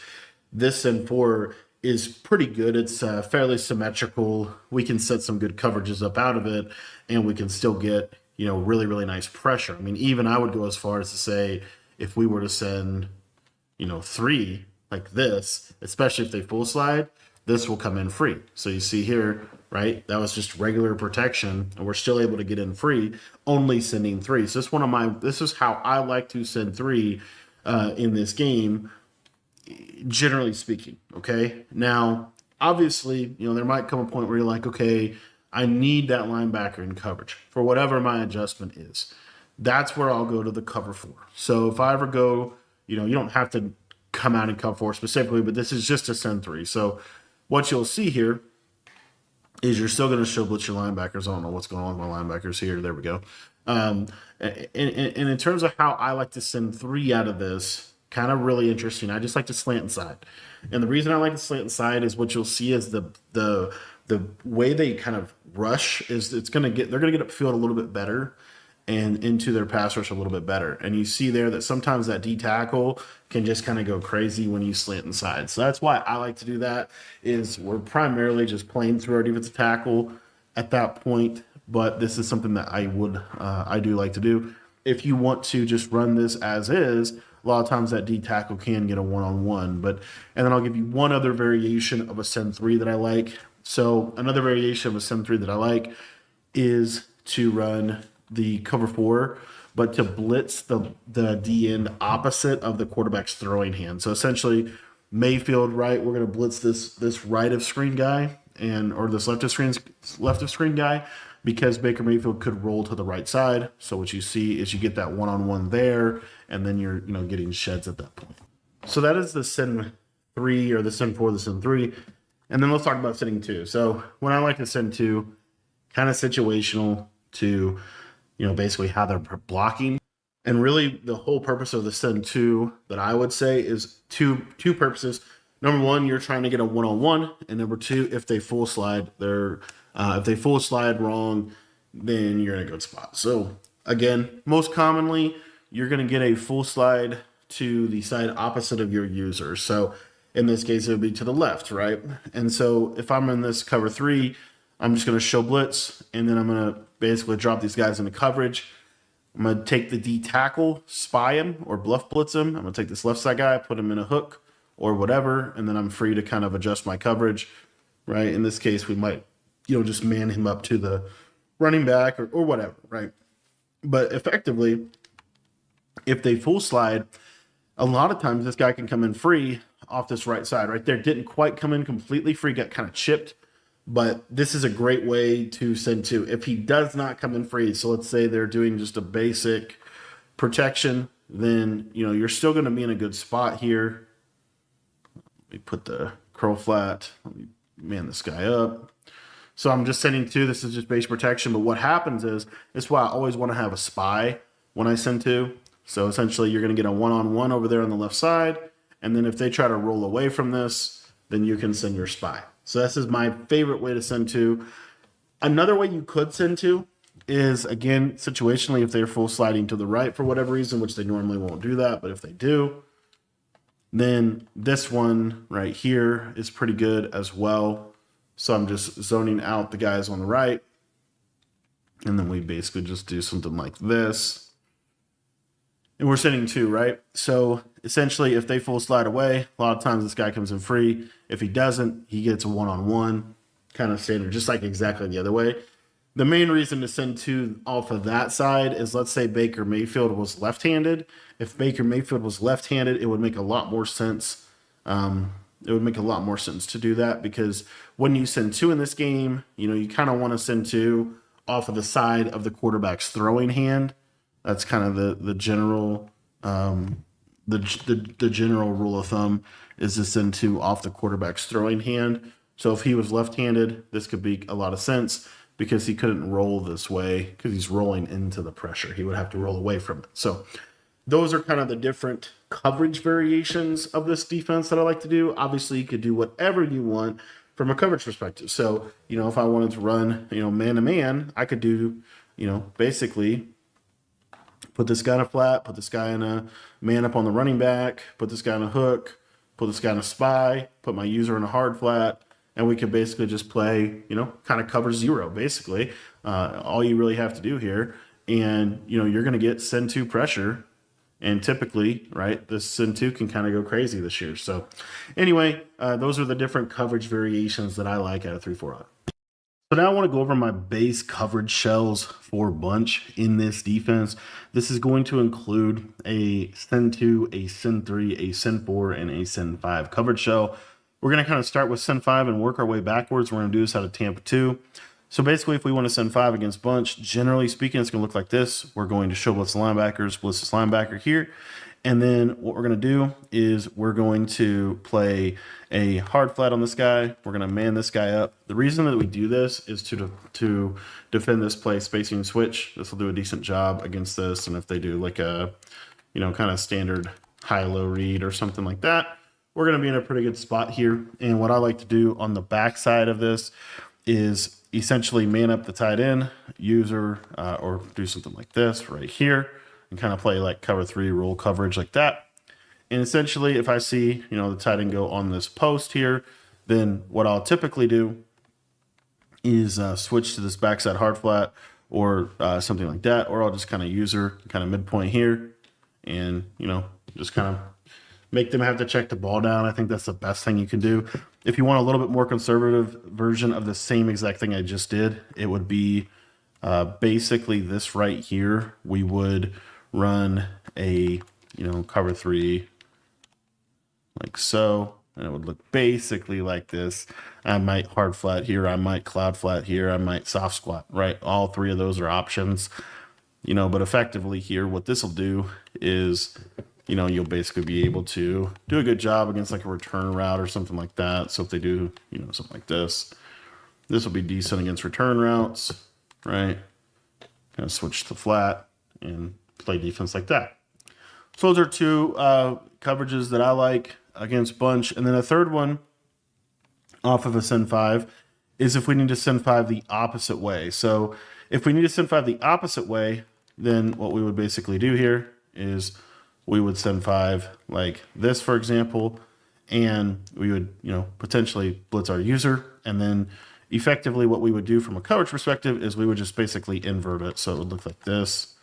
this send 4 is pretty good. It's fairly symmetrical. We can set some good coverages up out of it, and we can still get, really, really nice pressure. I mean, even I would go as far as to say, if we were to send, 3 like this, especially if they full slide, this will come in free. So you see here, right? That was just regular protection, and we're still able to get in free, only sending 3. So this is how I like to send 3 in this game, generally speaking. Okay. Now, obviously, there might come a point where you're like, okay, I need that linebacker in coverage for whatever my adjustment is. That's where I'll go to the cover 4. So if I ever go, you don't have to come out and cover 4 specifically, but this is just a send 3. So what you'll see here is you're still going to show blitz your linebackers. I don't know what's going on with my linebackers here. There we go. And in terms of how I like to send 3 out of this, kind of really interesting. I just like to slant inside. And the reason I like to slant inside is what you'll see is the way they kind of rush is they're gonna get upfield a little bit better and into their pass rush a little bit better. And you see there that sometimes that D tackle can just kind of go crazy when you slant inside. So that's why I like to do that. Is we're primarily just playing through our defensive tackle at that point. But this is something that I do like to do. If you want to just run this as is, a lot of times that D tackle can get a one-on-one. And then I'll give you one other variation of a send 3 that I like. So another variation of a send 3 that I like is to run the cover 4, but to blitz the D end opposite of the quarterback's throwing hand. So essentially, Mayfield, right? We're going to blitz this right of screen guy or this left of screen guy, because Baker Mayfield could roll to the right side. So what you see is you get that one-on-one there, and then you're getting sheds at that point. So that is the send 3 or the send 4, the send 3. And then let's talk about sending 2. So when I like to send 2, kind of situational to basically how they're blocking. And really the whole purpose of the send 2 that I would say is two purposes. Number 1, you're trying to get a one-on-one, and number 2, if they full slide wrong, then you're in a good spot. So again, most commonly, you're going to get a full slide to the side opposite of your user. So in this case, it would be to the left, right? And so if I'm in this cover 3, I'm just going to show blitz, and then I'm going to basically drop these guys into coverage. I'm going to take the D tackle, spy him, or bluff blitz him. I'm going to take this left side guy, put him in a hook or whatever, and then I'm free to kind of adjust my coverage, right? In this case, we might, just man him up to the running back or whatever, right? But effectively, if they full slide, a lot of times this guy can come in free off this right side right there. Didn't quite come in completely free, got kind of chipped. But this is a great way to send 2. If he does not come in free, so let's say they're doing just a basic protection, then you're still going to be in a good spot here. Let me put the curl flat. Let me man this guy up. So I'm just sending 2. This is just base protection. But what happens is, that's why I always want to have a spy when I send 2. So essentially, you're going to get a one-on-one over there on the left side. And then if they try to roll away from this, then you can send your spy. So this is my favorite way to send 2. Another way you could send 2 is, again, situationally, if they're full sliding to the right for whatever reason, which they normally won't do that, but if they do, then this one right here is pretty good as well. So I'm just zoning out the guys on the right, and then we basically just do something like this. And we're sending 2, right? So essentially, if they full slide away, a lot of times this guy comes in free. If he doesn't, he gets a one-on-one, kind of standard, just like exactly the other way. The main reason to send 2 off of that side is, let's say Baker Mayfield was left-handed. If Baker Mayfield was left-handed, it would make a lot more sense. It would make a lot more sense to do that, because when you send 2 in this game, you kind of want to send 2 off of the side of the quarterback's throwing hand. That's kind of the general the general rule of thumb, is to send 2 off the quarterback's throwing hand. So if he was left-handed, this could be a lot of sense, because he couldn't roll this way because he's rolling into the pressure. He would have to roll away from it. So those are kind of the different coverage variations of this defense that I like to do. Obviously, you could do whatever you want from a coverage perspective. So, if I wanted to run, man-to-man, I could do, basically put this guy in a flat, put this guy in a man up on the running back, put this guy in a hook, put this guy in a spy, put my user in a hard flat, and we could basically just play, kind of cover 0, basically. All you really have to do here. And, you're going to get send 2 pressure. And typically, right, this send 2 can kind of go crazy this year. So anyway, those are the different coverage variations that I like out of 3-4. So now I want to go over my base coverage shells for bunch in this defense. This is going to include a send 2, a send 3, a send 4, and a send 5 coverage shell. We're going to kind of start with send 5 and work our way backwards. We're going to do this out of Tampa 2. So basically, if we want to send 5 against bunch, generally speaking, it's going to look like this. We're going to show blitz the linebackers, blitz this linebacker here. And then what we're going to do is we're going to play a hard flat on this guy. We're going to man this guy up. The reason that we do this is to defend this play spacing switch. This will do a decent job against this. And if they do like a, kind of standard high-low read or something like that, we're going to be in a pretty good spot here. And what I like to do on the back side of this is essentially man up the tight end user, or do something like this right here and kind of play like cover 3 roll coverage like that. And essentially if I see, the tight end go on this post here, then what I'll typically do is switch to this backside hard flat or something like that, or I'll just kind of user kind of midpoint here and, just kind of make them have to check the ball down. I think that's the best thing you can do. If you want a little bit more conservative version of the same exact thing I just did, it would be basically this right here. We would run a, cover 3 like so, and it would look basically like this. I might hard flat here, I might cloud flat here, I might soft squat, right? All 3 of those are options, but effectively here, what this will do is, you'll basically be able to do a good job against like a return route or something like that. So if they do, something like this will be decent against return routes, right? Kind of switch to flat and play defense like that. So those are 2 coverages that I like against bunch. And then a third one off of a send 5 is if we need to send 5 the opposite way. So if we need to send 5 the opposite way, then what we would basically do here is we would send 5 like this, for example, and we would, potentially blitz our user. And then effectively what we would do from a coverage perspective is we would just basically invert it. So it would look like this.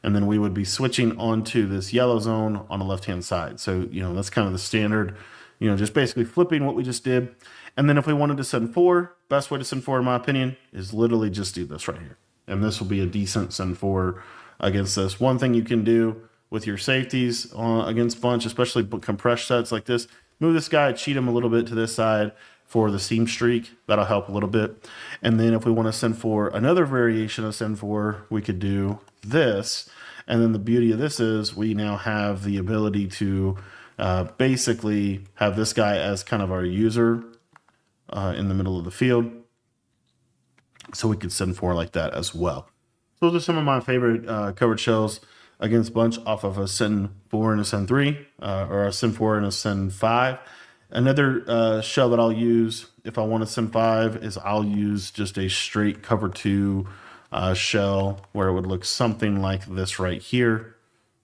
And then we would be switching onto this yellow zone on the left-hand side. So, that's kind of the standard, just basically flipping what we just did. And then if we wanted to send 4, best way to send 4, in my opinion, is literally just do this right here. And this will be a decent send 4 against this. One thing you can do with your safeties against bunch, especially compressed sets like this, move this guy, cheat him a little bit to this side for the seam streak. That'll help a little bit. And then if we want to send 4 another variation of send 4, we could do this. And then the beauty of this is we now have the ability to basically have this guy as kind of our user in the middle of the field. So we could send 4 like that as well. So those are some of my favorite coverage shells against bunch off of a send 4 and a send 3, or a send 4 and a send 5. Another shell that I'll use if I want to send 5 is I'll use just a straight cover 2 shell where it would look something like this right here.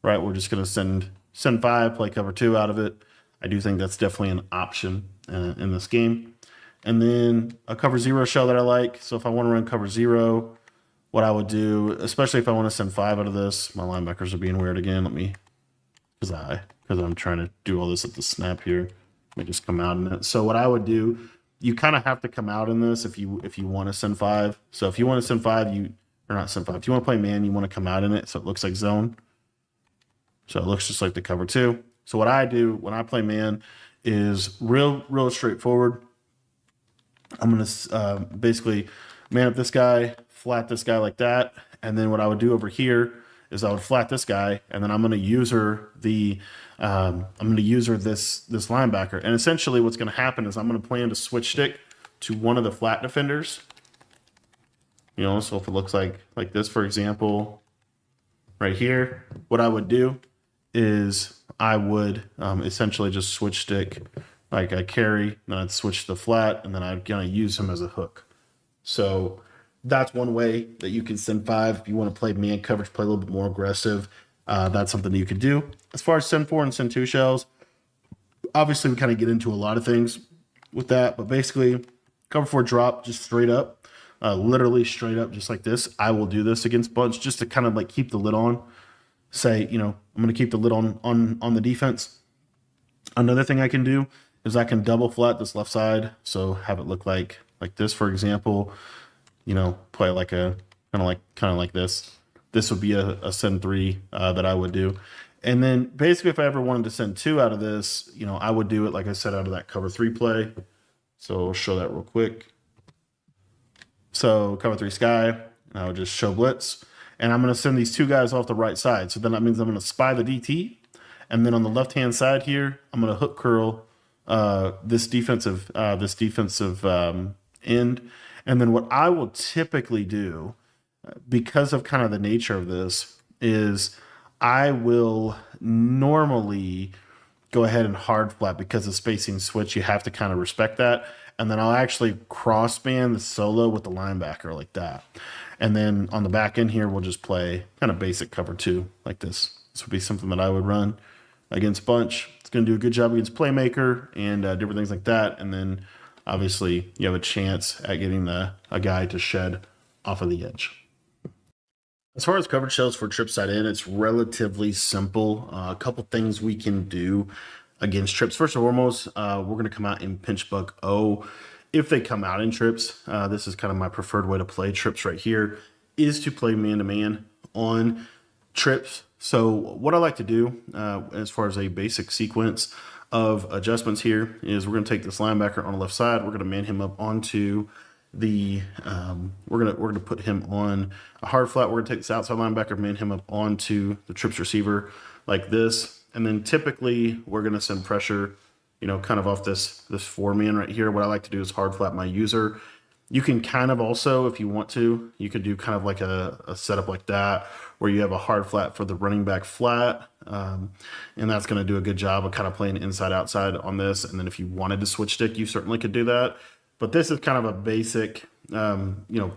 Right, we're just going to send 5, play cover 2 out of it. I do think that's definitely an option in this game. And then a cover 0 shell that I like. So if I want to run cover 0, what I would do, especially if I want to send 5 out of this, my linebackers are being weird again. Because I'm trying to do all this at the snap here. Let me just come out in it. So what I would do, you kind of have to come out in this if you want to send 5. So if you want to send 5, if you want to play man, you want to come out in it so it looks like zone. So it looks just like the cover 2. So what I do when I play man is real straightforward. I'm going to basically man up this guy, flat this guy like that, and then what I would do over here is I would flat this guy, and then I'm going to user this linebacker. And essentially what's going to happen is I'm going to plan to switch stick to one of the flat defenders. So if it looks like this, for example, right here, what I would do is I would essentially just switch stick like I carry, then I'd switch to the flat, and then I'd kind of use him as a hook. So that's one way that you can send 5. If you want to play man coverage, play a little bit more aggressive, that's something that you could do. As far as send 4 and send 2 shells, obviously we kind of get into a lot of things with that, but basically cover 4 drop just straight up, literally straight up just like this. I will do this against bunch just to kind of like keep the lid on. Say, I'm going to keep the lid on the defense. Another thing I can do is I can double flat this left side, so have it look like this, for example. Play like a kind of like this. This would be a send 3 that I would do. And then basically if I ever wanted to send 2 out of this, I would do it, like I said, out of that cover 3 play. So I'll show that real quick. So cover 3 sky, and I would just show blitz. And I'm going to send these 2 guys off the right side. So then that means I'm going to spy the DT. And then on the left-hand side here, I'm going to hook curl this defensive end. And then what I will typically do, because of kind of the nature of this, is I will normally go ahead and hard flat because of spacing switch. You have to kind of respect that. And then I'll actually crossband the solo with the linebacker like that. And then on the back end here, we'll just play kind of basic cover 2 like this. This would be something that I would run against bunch. It's going to do a good job against playmaker and different things like that. And then obviously you have a chance at getting a guy to shed off of the edge. As far as coverage shells for trip side in, it's relatively simple. A couple things we can do against trips. First and foremost, we're going to come out in pinch bug O. If they come out in trips, this is kind of my preferred way to play trips right here, is to play man-to-man on trips. So what I like to do as far as a basic sequence of adjustments here is we're going to take this linebacker on the left side. We're going to man him up onto the we're gonna put him on a hard flat. We're gonna take this outside linebacker, man him up onto the trips receiver like this, and then typically we're gonna send pressure, kind of off this 4-man right here. What I like to do is hard flat my user. You can kind of also, if you want to, you could do kind of like a setup like that where you have a hard flat for the running back flat, and that's going to do a good job of kind of playing inside outside on this. And then if you wanted to switch stick, you certainly could do that. But this is kind of a basic,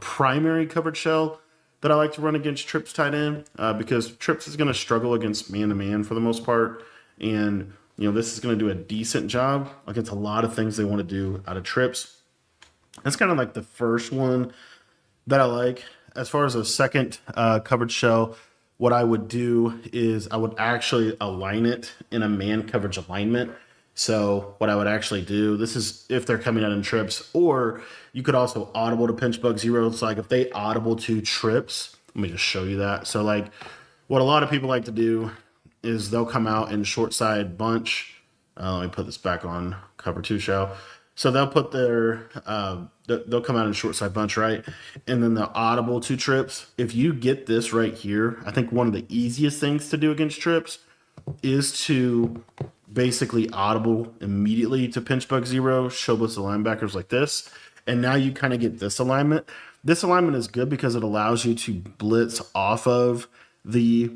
primary coverage shell that I like to run against trips tight end because trips is going to struggle against man-to-man for the most part. And, this is going to do a decent job against a lot of things they want to do out of trips. That's kind of like the first one that I like. As far as a second coverage shell, what I would do is I would actually align it in a man coverage alignment. So what I would actually do, this is if they're coming out in trips, or you could also audible to pinch bug 0. So like if they audible to trips, let me just show you that. So like what a lot of people like to do is they'll come out in short side bunch. Let me put this back on cover 2 shell. So they'll put their, they'll come out in short side bunch, right? And then they'll audible to trips. If you get this right here, I think one of the easiest things to do against trips is to basically audible immediately to pinch bug 0, show blitz the linebackers like this. And now you kind of get this alignment. This alignment is good because it allows you to blitz off of the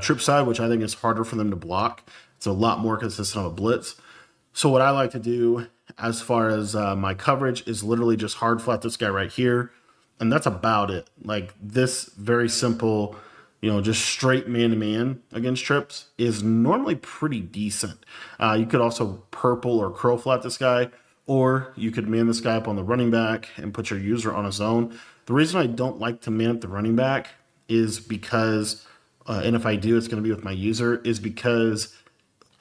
trip side, which I think is harder for them to block. It's a lot more consistent of a blitz. So what I like to do as far as my coverage is literally just hard flat this guy right here. And that's about it. Like this very simple, just straight man-to-man against trips is normally pretty decent. You could also purple or curl flat this guy, or you could man this guy up on the running back and put your user on a zone. The reason I don't like to man up the running back is because, and if I do, it's going to be with my user, is because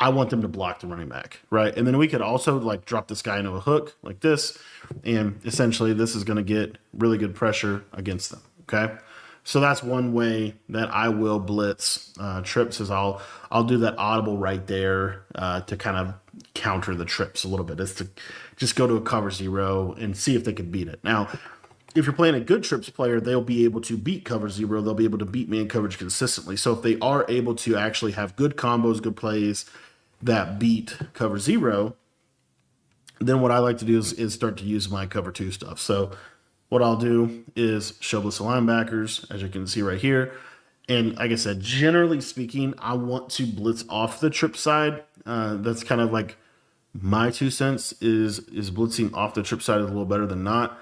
I want them to block the running back, right? And then we could also like drop this guy into a hook like this, and essentially this is going to get really good pressure against them, okay? So that's one way that I will blitz trips is I'll do that audible right there to kind of counter the trips a little bit. Is to just go to a cover 0 and see if they can beat it. Now, if you're playing a good trips player, they'll be able to beat cover 0. They'll be able to beat man coverage consistently. So if they are able to actually have good combos, good plays that beat cover 0, then what I like to do is start to use my cover 2 stuff. So what I'll do is show blitz the linebackers, as you can see right here. And like I said, generally speaking, I want to blitz off the trip side. That's kind of like my 2 cents is blitzing off the trip side is a little better than not.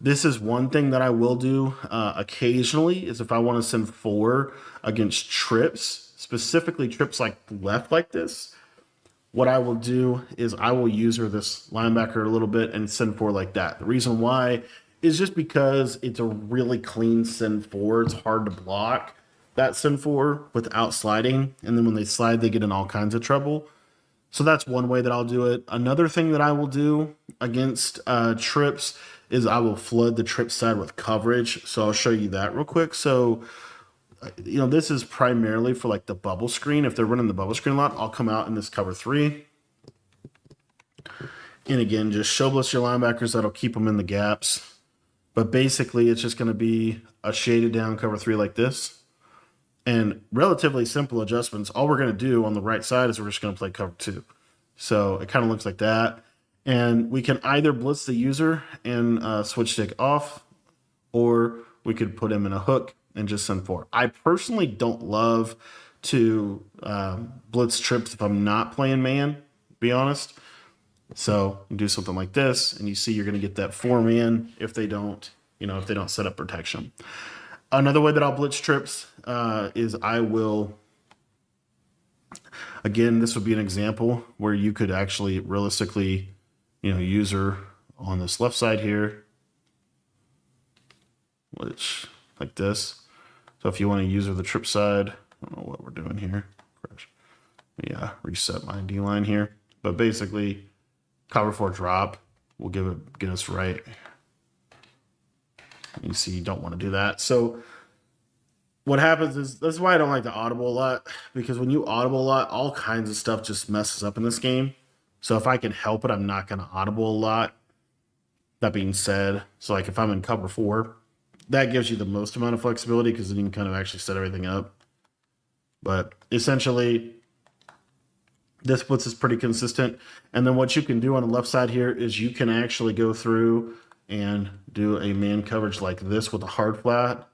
This is one thing that I will do occasionally is if I want to send 4 against trips, specifically trips like left like this, what I will do is I will user this linebacker a little bit and send 4 like that. The reason why is just because it's a really clean send 4. It's hard to block that send 4 without sliding. And then when they slide, they get in all kinds of trouble. So that's one way that I'll do it. Another thing that I will do against trips is I will flood the trip side with coverage. So I'll show you that real quick. So, this is primarily for like the bubble screen. If they're running the bubble screen a lot, I'll come out in this cover 3. And again, just show blitz your linebackers. That'll keep them in the gaps. But basically, it's just going to be a shaded down cover 3 like this. And relatively simple adjustments. All we're going to do on the right side is we're just going to play cover two. So it kind of looks like that. And we can either blitz the user and switch stick off, or we could put him in a hook and just send four. I personally don't love to blitz trips if I'm not playing man, to be honest. So you do something like this, and you see you're going to get that 4-man if they don't, if they don't set up protection. Another way that I'll blitz trips is I will, again, this would be an example where you could actually realistically, user on this left side here, which like this. So if you want to user the trip side, I don't know what we're doing here. Yeah, reset my D line here, but basically cover 4 drop will get us right. You see, you don't want to do that. So what happens is, that's why I don't like to audible a lot, because when you audible a lot, all kinds of stuff just messes up in this game. So if I can help it, I'm not going to audible a lot. That being said, so like if I'm in cover 4, that gives you the most amount of flexibility because then you can kind of actually set everything up. But essentially, this blitz is pretty consistent. And then what you can do on the left side here is you can actually go through and do a man coverage like this with a hard flat.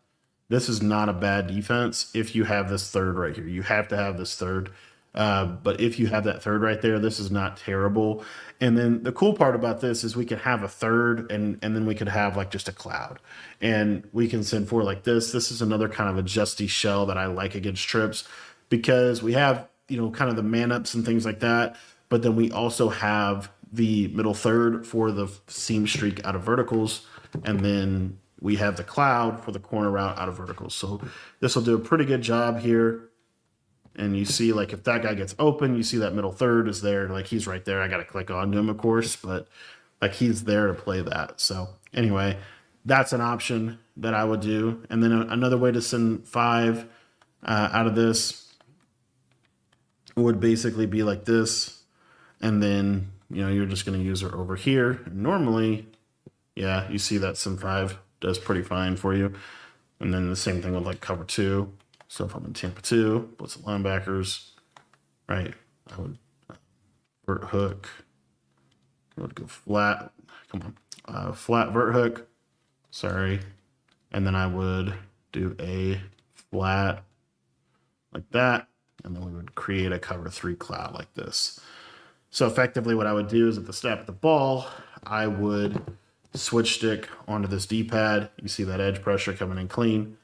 This is not a bad defense if you have this third right here. You have to have this third. But if you have that third right there, this is not terrible. And then the cool part about this is we could have a third and then we could have like just a cloud. And we can send 4 like this. This is another kind of a justy shell that I like against trips because we have, kind of the man ups and things like that. But then we also have the middle third for the seam streak out of verticals. And then we have the cloud for the corner route out of verticals. So this will do a pretty good job here. And you see, like, if that guy gets open, you see that middle third is there. Like, he's right there. I got to click onto him, of course, but like he's there to play that. So anyway, that's an option that I would do. And then another way to send 5 out of this would basically be like this. And then, you're just going to use her over here. And normally, yeah, you see that send 5 does pretty fine for you. And then the same thing with like cover 2. So if I'm in Tampa 2, blitz the linebackers, right? I would vert hook. I would go flat. Come on, flat vert hook. Sorry, and then I would do a flat like that, and then we would create a cover 3 cloud like this. So effectively, what I would do is at the snap of the ball, I would switch stick onto this D-pad. You see that edge pressure coming in clean.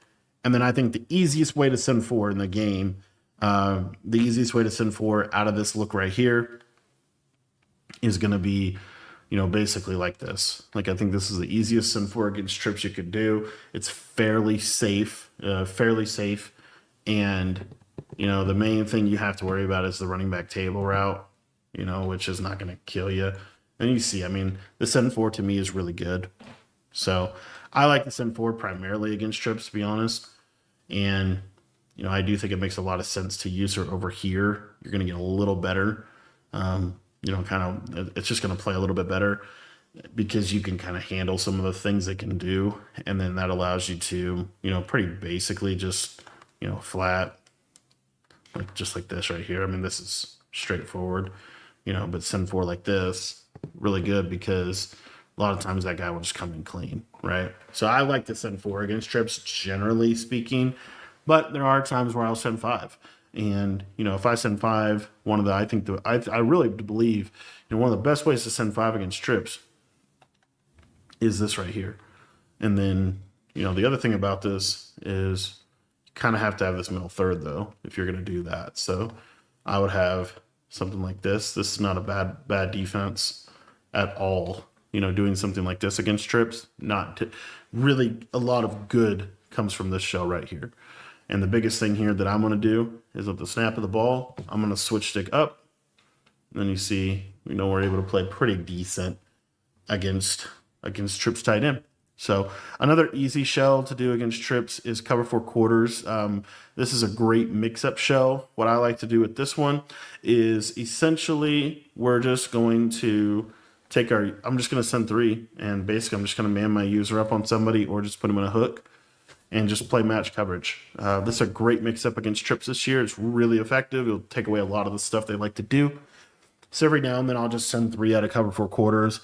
And then I think the easiest way to send 4 in the game, the easiest way to send 4 out of this look right here is going to be, basically like this. Like, I think this is the easiest send 4 against trips you could do. It's fairly safe. And, the main thing you have to worry about is the running back table route, which is not going to kill you. And you see, the send 4 to me is really good. So I like the send 4 primarily against trips, to be honest. And, I do think it makes a lot of sense to use her over here. You're going to get a little better. It's just going to play a little bit better because you can kind of handle some of the things it can do. And then that allows you to, pretty basically just, flat, just like this right here. This is straightforward, but send 4 like this, really good because a lot of times that guy will just come in clean, right? So I like to send 4 against trips, generally speaking, but there are times where I'll send 5. And, if I send 5, I really believe, one of the best ways to send 5 against trips is this right here. And then, the other thing about this is you kind of have to have this middle third, though, if you're going to do that. So I would have something like this. This is not a bad defense at all. Doing something like this against trips, really a lot of good comes from this shell right here. And the biggest thing here that I'm going to do is at the snap of the ball, I'm going to switch stick up. And then you see, we're able to play pretty decent against trips tight end. So another easy shell to do against trips is cover 4 quarters. This is a great mix-up shell. What I like to do with this one is essentially we're just going to I'm just going to send 3, and basically I'm just going to man my user up on somebody or just put him in a hook. and just play match coverage. This is a great mix-up against trips this year. It's really effective. It'll take away a lot of the stuff they like to do. So every now and then I'll just send 3 out of cover 4 quarters.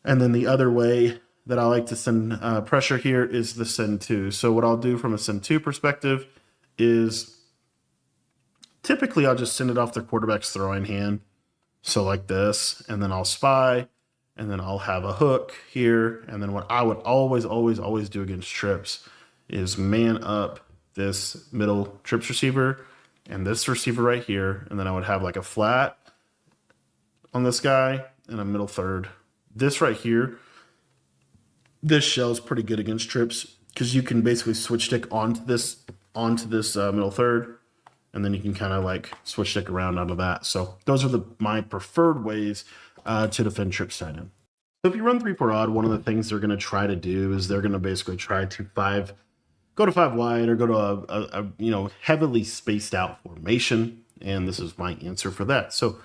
And then the other way that I like to send pressure here is the send 2. So what I'll do from a send 2 perspective is typically I'll just send it off the quarterback's throwing hand. So like this, and then I'll spy, and then I'll have a hook here. And then what I would always do against trips is man up this middle trips receiver and this receiver right here. And then I would have like a flat on this guy and a middle third. This right here, this shell is pretty good against trips because you can basically switch stick onto this middle third, and then you can kind of like switch stick around out of that. So those are my preferred ways to defend trips tight end. So if you run 3-4 odd, one of the things they're going to try to do is they're going to basically try to go to 5 wide or go to a heavily spaced out formation, and this is my answer for that. So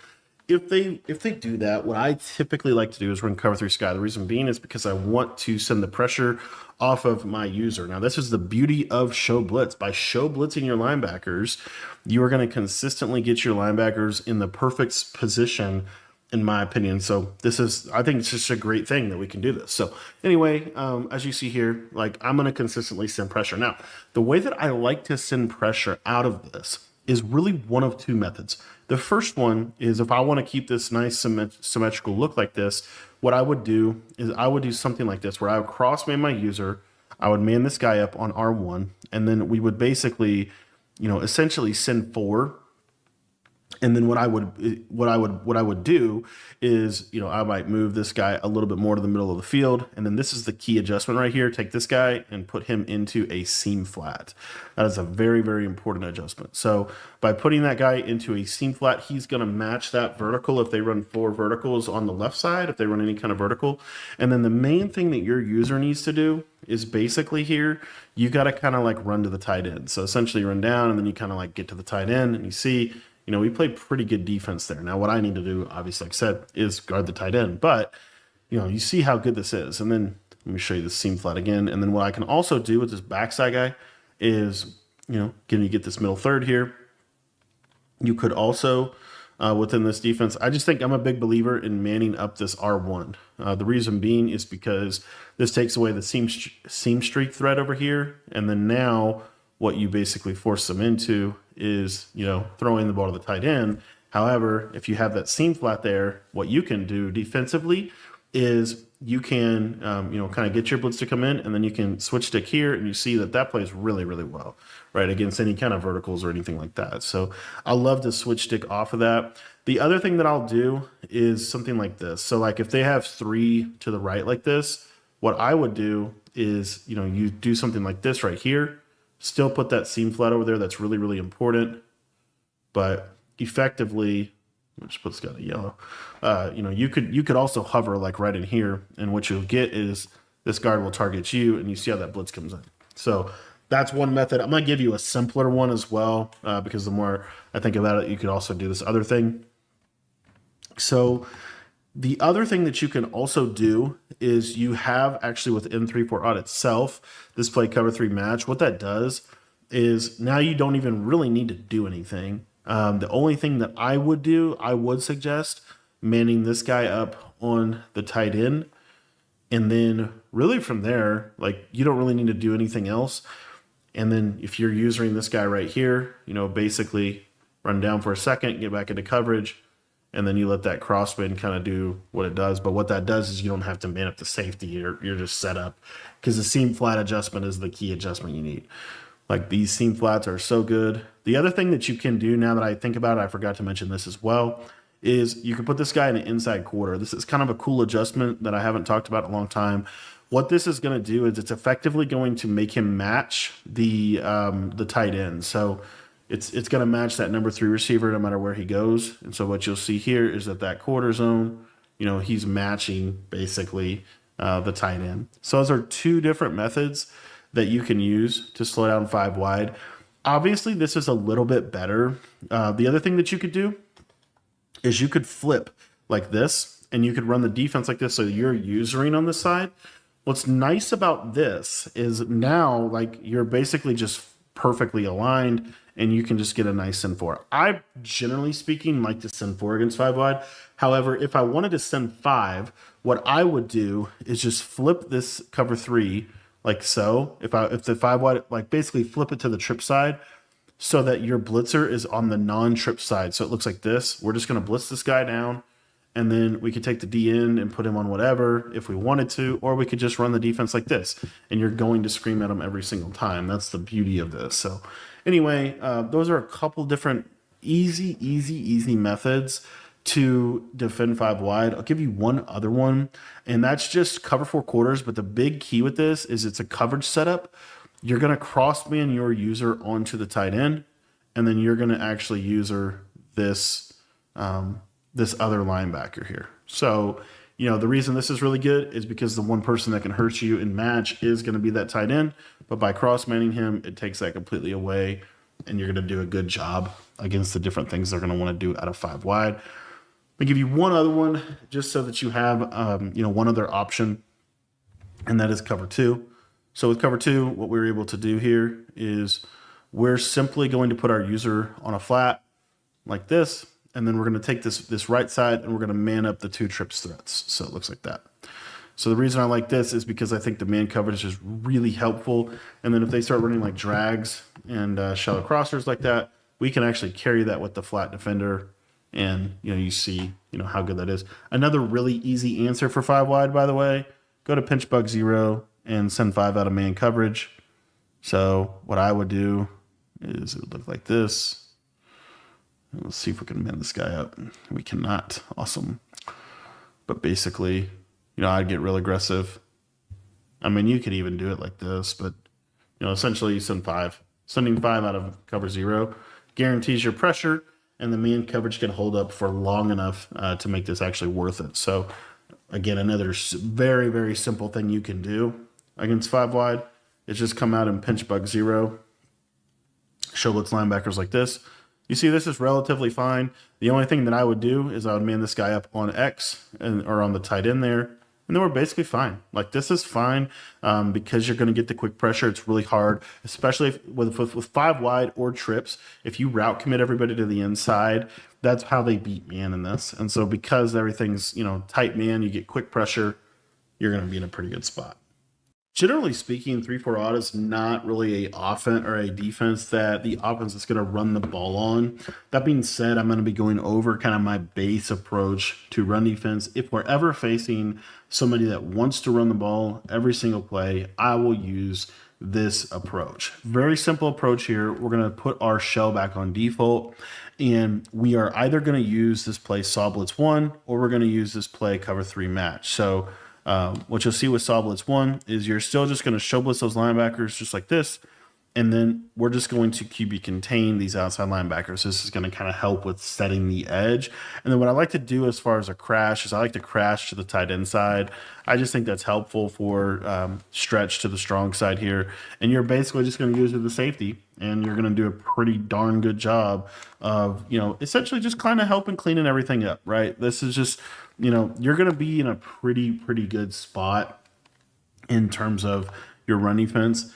if they do that, what I typically like to do is run cover 3 sky. The reason being is because I want to send the pressure off of my user. Now, this is the beauty of show blitz. By show blitzing your linebackers, you are going to consistently get your linebackers in the perfect position, in my opinion. So I think it's just a great thing that we can do this. So anyway, as you see here, like I'm going to consistently send pressure. Now, the way that I like to send pressure out of this is really one of 2 methods. The first one is if I want to keep this nice symmetrical look like this, what I would do is I would do something like this, where I would cross-man my user, I would man this guy up on R1, and then we would basically, essentially send 4. And then what I would do is, I might move this guy a little bit more to the middle of the field. And then this is the key adjustment right here. Take this guy and put him into a seam flat. That is a very, very important adjustment. So by putting that guy into a seam flat, he's going to match that vertical if they run 4 verticals on the left side, if they run any kind of vertical. And then the main thing that your user needs to do is basically here, you got to kind of like run to the tight end. So essentially you run down and then you kind of like get to the tight end and you see, we play pretty good defense there. Now, what I need to do, obviously, like I said, is guard the tight end. But, you see how good this is. And then let me show you the seam flat again. And then what I can also do with this backside guy is, get this middle third here. You could also, within this defense, I just think I'm a big believer in manning up this R1. The reason being is because this takes away the seam streak threat over here. And then now what you basically force them into is, throwing the ball to the tight end. However, if you have that seam flat there, what you can do defensively is you can, kind of get your blitz to come in, and then you can switch stick here, and you see that plays really, really well, right, against any kind of verticals or anything like that. So I love to switch stick off of that. The other thing that I'll do is something like this. So like if they have 3 to the right like this, what I would do is, you do something like this right here. Still put that seam flat over there. That's really, really important. But effectively, I'll just put this guy in yellow. You could also hover like right in here, and what you'll get is this guard will target you, and you see how that blitz comes in. So that's one method. I'm gonna give you a simpler one as well, because the more I think about it, you could also do this other thing. So the other thing that you can also do is you have actually within 3-4 odd itself, this play cover 3 match. What that does is now you don't even really need to do anything. The only thing that I would do, I would suggest manning this guy up on the tight end. And then really from there, like you don't really need to do anything else. And then if you're using this guy right here, basically run down for a second, get back into coverage, and then you let that crossman kind of do what it does. But what that does is you don't have to man up the safety. You're just set up, because the seam flat adjustment is the key adjustment you need. Like these seam flats are so good. The other thing that you can do, now that I think about it, I forgot to mention this as well, is you can put this guy in an inside quarter. This is kind of a cool adjustment that I haven't talked about in a long time. What this is going to do is it's effectively going to make him match the tight end. So it's going to match that number 3 receiver no matter where he goes. And so what you'll see here is that quarter zone, he's matching basically the tight end. So those are 2 different methods that you can use to slow down 5 wide. Obviously, this is a little bit better. The other thing that you could do is you could flip like this, and you could run the defense like this. So you're usering on this side, What's nice about this is now, like, you're basically just perfectly aligned and you can just get a nice send four. I, generally speaking, like to send four against five wide. However, if I wanted to send five, what I would do is just flip this cover three like so. If the five wide, like, basically flip it to the trip side so that your blitzer is on the non-trip side. So it looks like this. We're just going to blitz this guy down, and then we could take the D in and put him on whatever if we wanted to, or we could just run the defense like this, and you're going to scream at him every single time. That's the beauty of this. So anyway, those are a couple different easy methods to defend five wide. I'll give you one other one, and that's just cover four quarters. But the big key with this is it's a coverage setup. You're going to cross-man your user onto the tight end, and then you're going to actually user this this other linebacker here. So, the reason this is really good is because the one person that can hurt you in match is going to be that tight end, but by cross-manning him, it takes that completely away, and you're going to do a good job against the different things they're going to want to do out of five wide. I'll give you one other one just so that you have, one other option, and that is cover two. So with cover two, what we were able to do here is we're simply going to put our user on a flat like this, and then we're going to take this right side and we're going to man up the two trips threats. So it looks like that. So the reason I like this is because I think the man coverage is really helpful. And then if they start running like drags and shallow crossers like that, we can actually carry that with the flat defender. And, you see, how good that is. Another really easy answer for five wide, by the way, go to pinch bug 0 and send five out of man coverage. So what I would do is it would look like this. Let's see if we can man this guy up. We cannot. Awesome. But basically, I'd get real aggressive. I mean, you could even do it like this, but, essentially you send five. Sending five out of cover 0 guarantees your pressure, and the man coverage can hold up for long enough to make this actually worth it. So, again, another very, very simple thing you can do against five wide is just come out and pinch bug 0, show blitz linebackers like this. You see, this is relatively fine. The only thing that I would do is I would man this guy up on X or on the tight end there, and then we're basically fine. Like, this is fine because you're going to get the quick pressure. It's really hard, especially with five wide or trips. If you route commit everybody to the inside, that's how they beat man in this. And so because everything's, tight man, you get quick pressure, you're going to be in a pretty good spot. Generally speaking, 3-4 odd is not really a offense or a defense that the offense is going to run the ball on. That being said, I'm going to be going over kind of my base approach to run defense. If we're ever facing somebody that wants to run the ball every single play, I will use this approach. Very simple approach here. We're going to put our shell back on default, and we are either going to use this play saw blitz 1 or we're going to use this play cover 3 match. So what you'll see with saw blitz 1 is you're still just going to show blitz those linebackers just like this, and then we're just going to QB contain these outside linebackers. This is going to kind of help with setting the edge. And then what I like to do as far as a crash is I like to crash to the tight end side. I just think that's helpful for stretch to the strong side here. And you're basically just going to use it as a safety, and you're going to do a pretty darn good job of, essentially just kind of helping cleaning everything up, right? This is just, you're going to be in a pretty good spot in terms of your run defense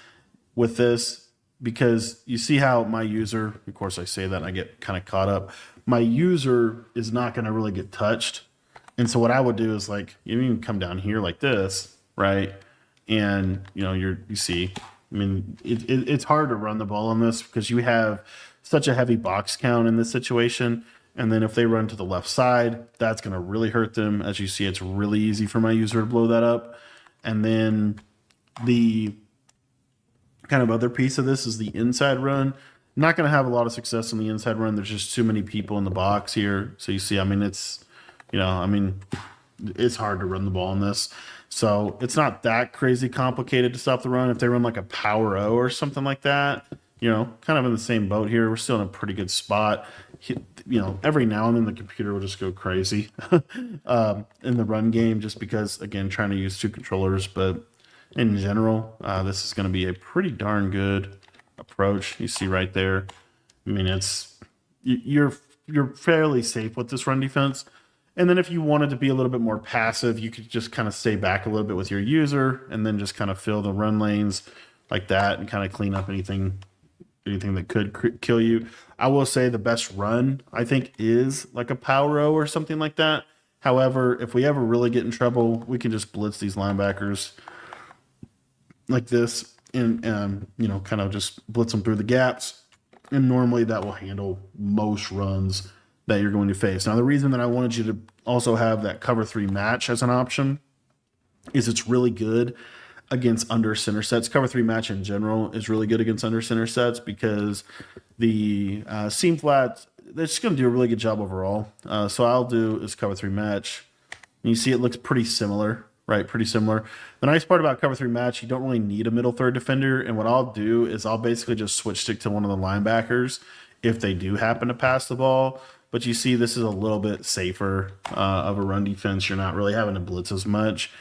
with this, because you see how my user, of course I say that and I get kind of caught up, my user is not going to really get touched. And so what I would do is, like, you even come down here like this, right? And, you see, I mean, it's hard to run the ball on this because you have such a heavy box count in this situation. And then if they run to the left side, that's going to really hurt them. As you see, it's really easy for my user to blow that up. And then the kind of other piece of this is the inside run. Not going to have a lot of success on the inside run. There's just too many people in the box here. So you see, I mean, it's hard to run the ball in this. So it's not that crazy complicated to stop the run. If they run like a power O or something like that, kind of in the same boat here. We're still in a pretty good spot. Every now and then the computer will just go crazy in the run game just because, again, trying to use two controllers. But in general, this is going to be a pretty darn good approach. You see right there. I mean, you're fairly safe with this run defense. And then if you wanted to be a little bit more passive, you could just kind of stay back a little bit with your user and then just kind of fill the run lanes like that and kind of clean up anything that could kill you. I will say the best run, I think, is like a power row or something like that. However, if we ever really get in trouble, we can just blitz these linebackers like this and, kind of just blitz them through the gaps. And normally that will handle most runs that you're going to face. Now, the reason that I wanted you to also have that cover 3 match as an option is it's really good against under center sets. Cover 3 match in general is really good against under center sets because the seam flats, they're just going to do a really good job overall. So I'll do is cover 3 match. And you see it looks pretty similar, right? Pretty similar. The nice part about cover 3 match, you don't really need a middle third defender. And what I'll do is I'll basically just switch stick to one of the linebackers if they do happen to pass the ball. But you see this is a little bit safer of a run defense. You're not really having to blitz as much.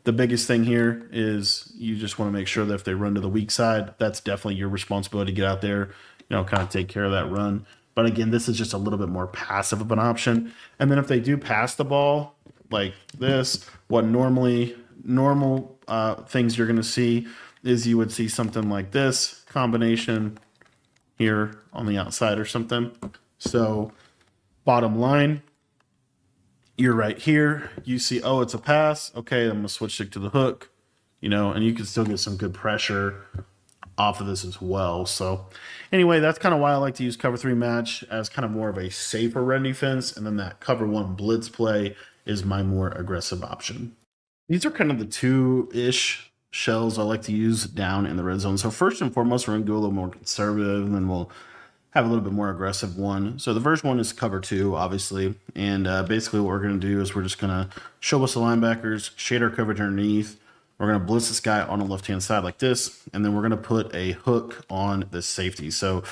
The biggest thing here is you just want to make sure that if they run to the weak side, that's definitely your responsibility to get out there, kind of take care of that run. But again, this is just a little bit more passive of an option. And then if they do pass the ball like this, what normal things you're going to see is you would see something like this combination here on the outside or something. So bottom line, you're right here. You see, oh, it's a pass. Okay, I'm going to switch stick to the hook, and you can still get some good pressure off of this as well. So anyway, that's kind of why I like to use cover 3 match as kind of more of a safer run defense. And then that cover 1 blitz play is my more aggressive option. These are kind of the 2-ish shells I like to use down in the red zone. So first and foremost, we're going to go a little more conservative, and then we'll have a little bit more aggressive one. So the first one is cover 2, obviously. And basically what we're going to do is we're just going to show us the linebackers, shade our coverage underneath. We're going to blitz this guy on the left-hand side like this. And then we're going to put a hook on the safety. So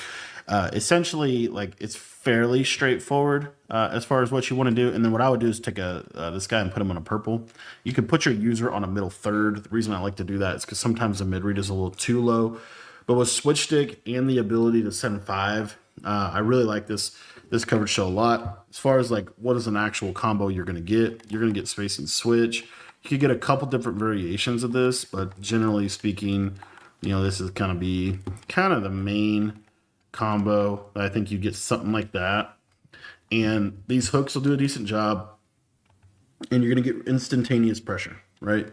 essentially, like, it's fairly straightforward as far as what you want to do. And then what I would do is take this guy and put him on a purple. You could put your user on a middle third. The reason I like to do that is because sometimes the mid-read is a little too low. But with switch stick and the ability to send 5, I really like this coverage shell a lot. As far as like what is an actual combo you're going to get spacing switch. You could get a couple different variations of this, but generally speaking, this is going to be kind of the main combo. I think you get something like that. And these hooks will do a decent job. And you're going to get instantaneous pressure, right?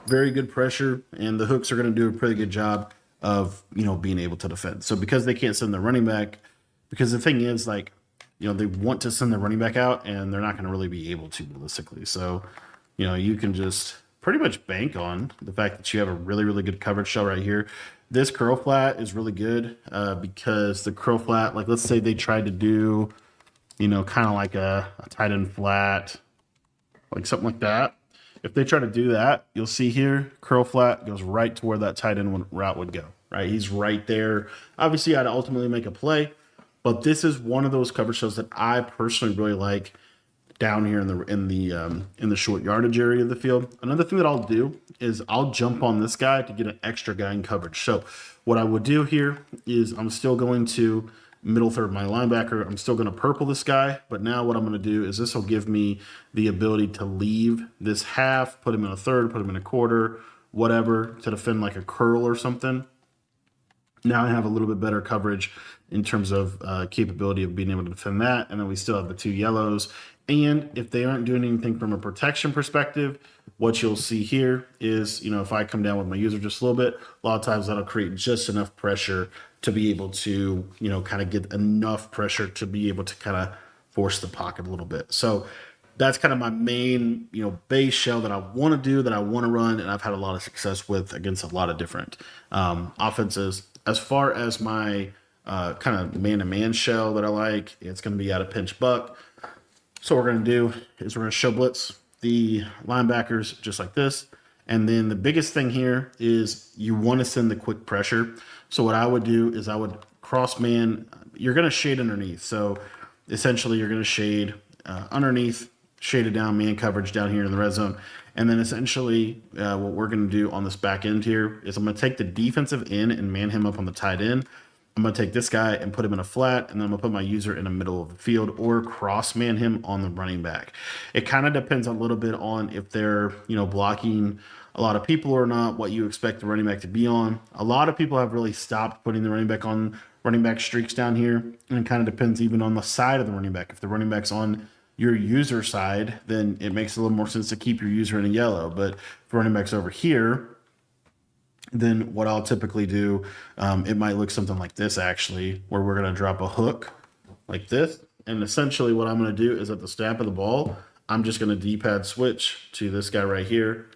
Very good pressure. And the hooks are going to do a pretty good job of being able to defend. So because they can't send their running back, because the thing is, like, they want to send their running back out and they're not going to really be able to realistically. So you can just pretty much bank on the fact that you have a really, really good coverage shell right here. This curl flat is really good because the curl flat, like, let's say they tried to do kind of like a tight end flat, like something like that. If they try to do that, you'll see here, curl flat goes right to where that tight end route would go, right? He's right there. Obviously, I'd ultimately make a play, but this is one of those cover shows that I personally really like down here in the short yardage area of the field. Another thing that I'll do is I'll jump on this guy to get an extra guy in coverage. So what I would do here is I'm still going to middle third my linebacker. I'm still going to purple this guy, but now what I'm going to do is this will give me the ability to leave this half, put him in a third, put him in a quarter, whatever, to defend like a curl or something. Now I have a little bit better coverage in terms of capability of being able to defend that. And then we still have the 2 yellows. And if they aren't doing anything from a protection perspective, what you'll see here is, if I come down with my user just a little bit, a lot of times that'll create just enough pressure to be able to, kind of get enough pressure to be able to kind of force the pocket a little bit. So that's kind of my main, base shell that I want to do, that I want to run, and I've had a lot of success with against a lot of different offenses. As far as my kind of man-to-man shell that I like, it's going to be out of pinch buck. So what we're going to do is we're going to show blitz the linebackers just like this. And then the biggest thing here is you want to send the quick pressure. So what I would do is I would cross man. You're going to shade underneath. So essentially you're going to shade underneath, shaded down man coverage down here in the red zone. And then essentially what we're going to do on this back end here is I'm going to take the defensive end and man him up on the tight end. I'm going to take this guy and put him in a flat, and then I'm going to put my user in the middle of the field or cross man him on the running back. It kind of depends a little bit on if they're, blocking a lot of people or not, what you expect the running back to be on. A lot of people have really stopped putting the running back on running back streaks down here, and it kind of depends even on the side of the running back. If the running back's on your user side, then it makes a little more sense to keep your user in a yellow. But if running back's over here, then what I'll typically do, it might look something like this actually, where we're going to drop a hook like this. And essentially what I'm going to do is at the snap of the ball, I'm just going to D-pad switch to this guy right here.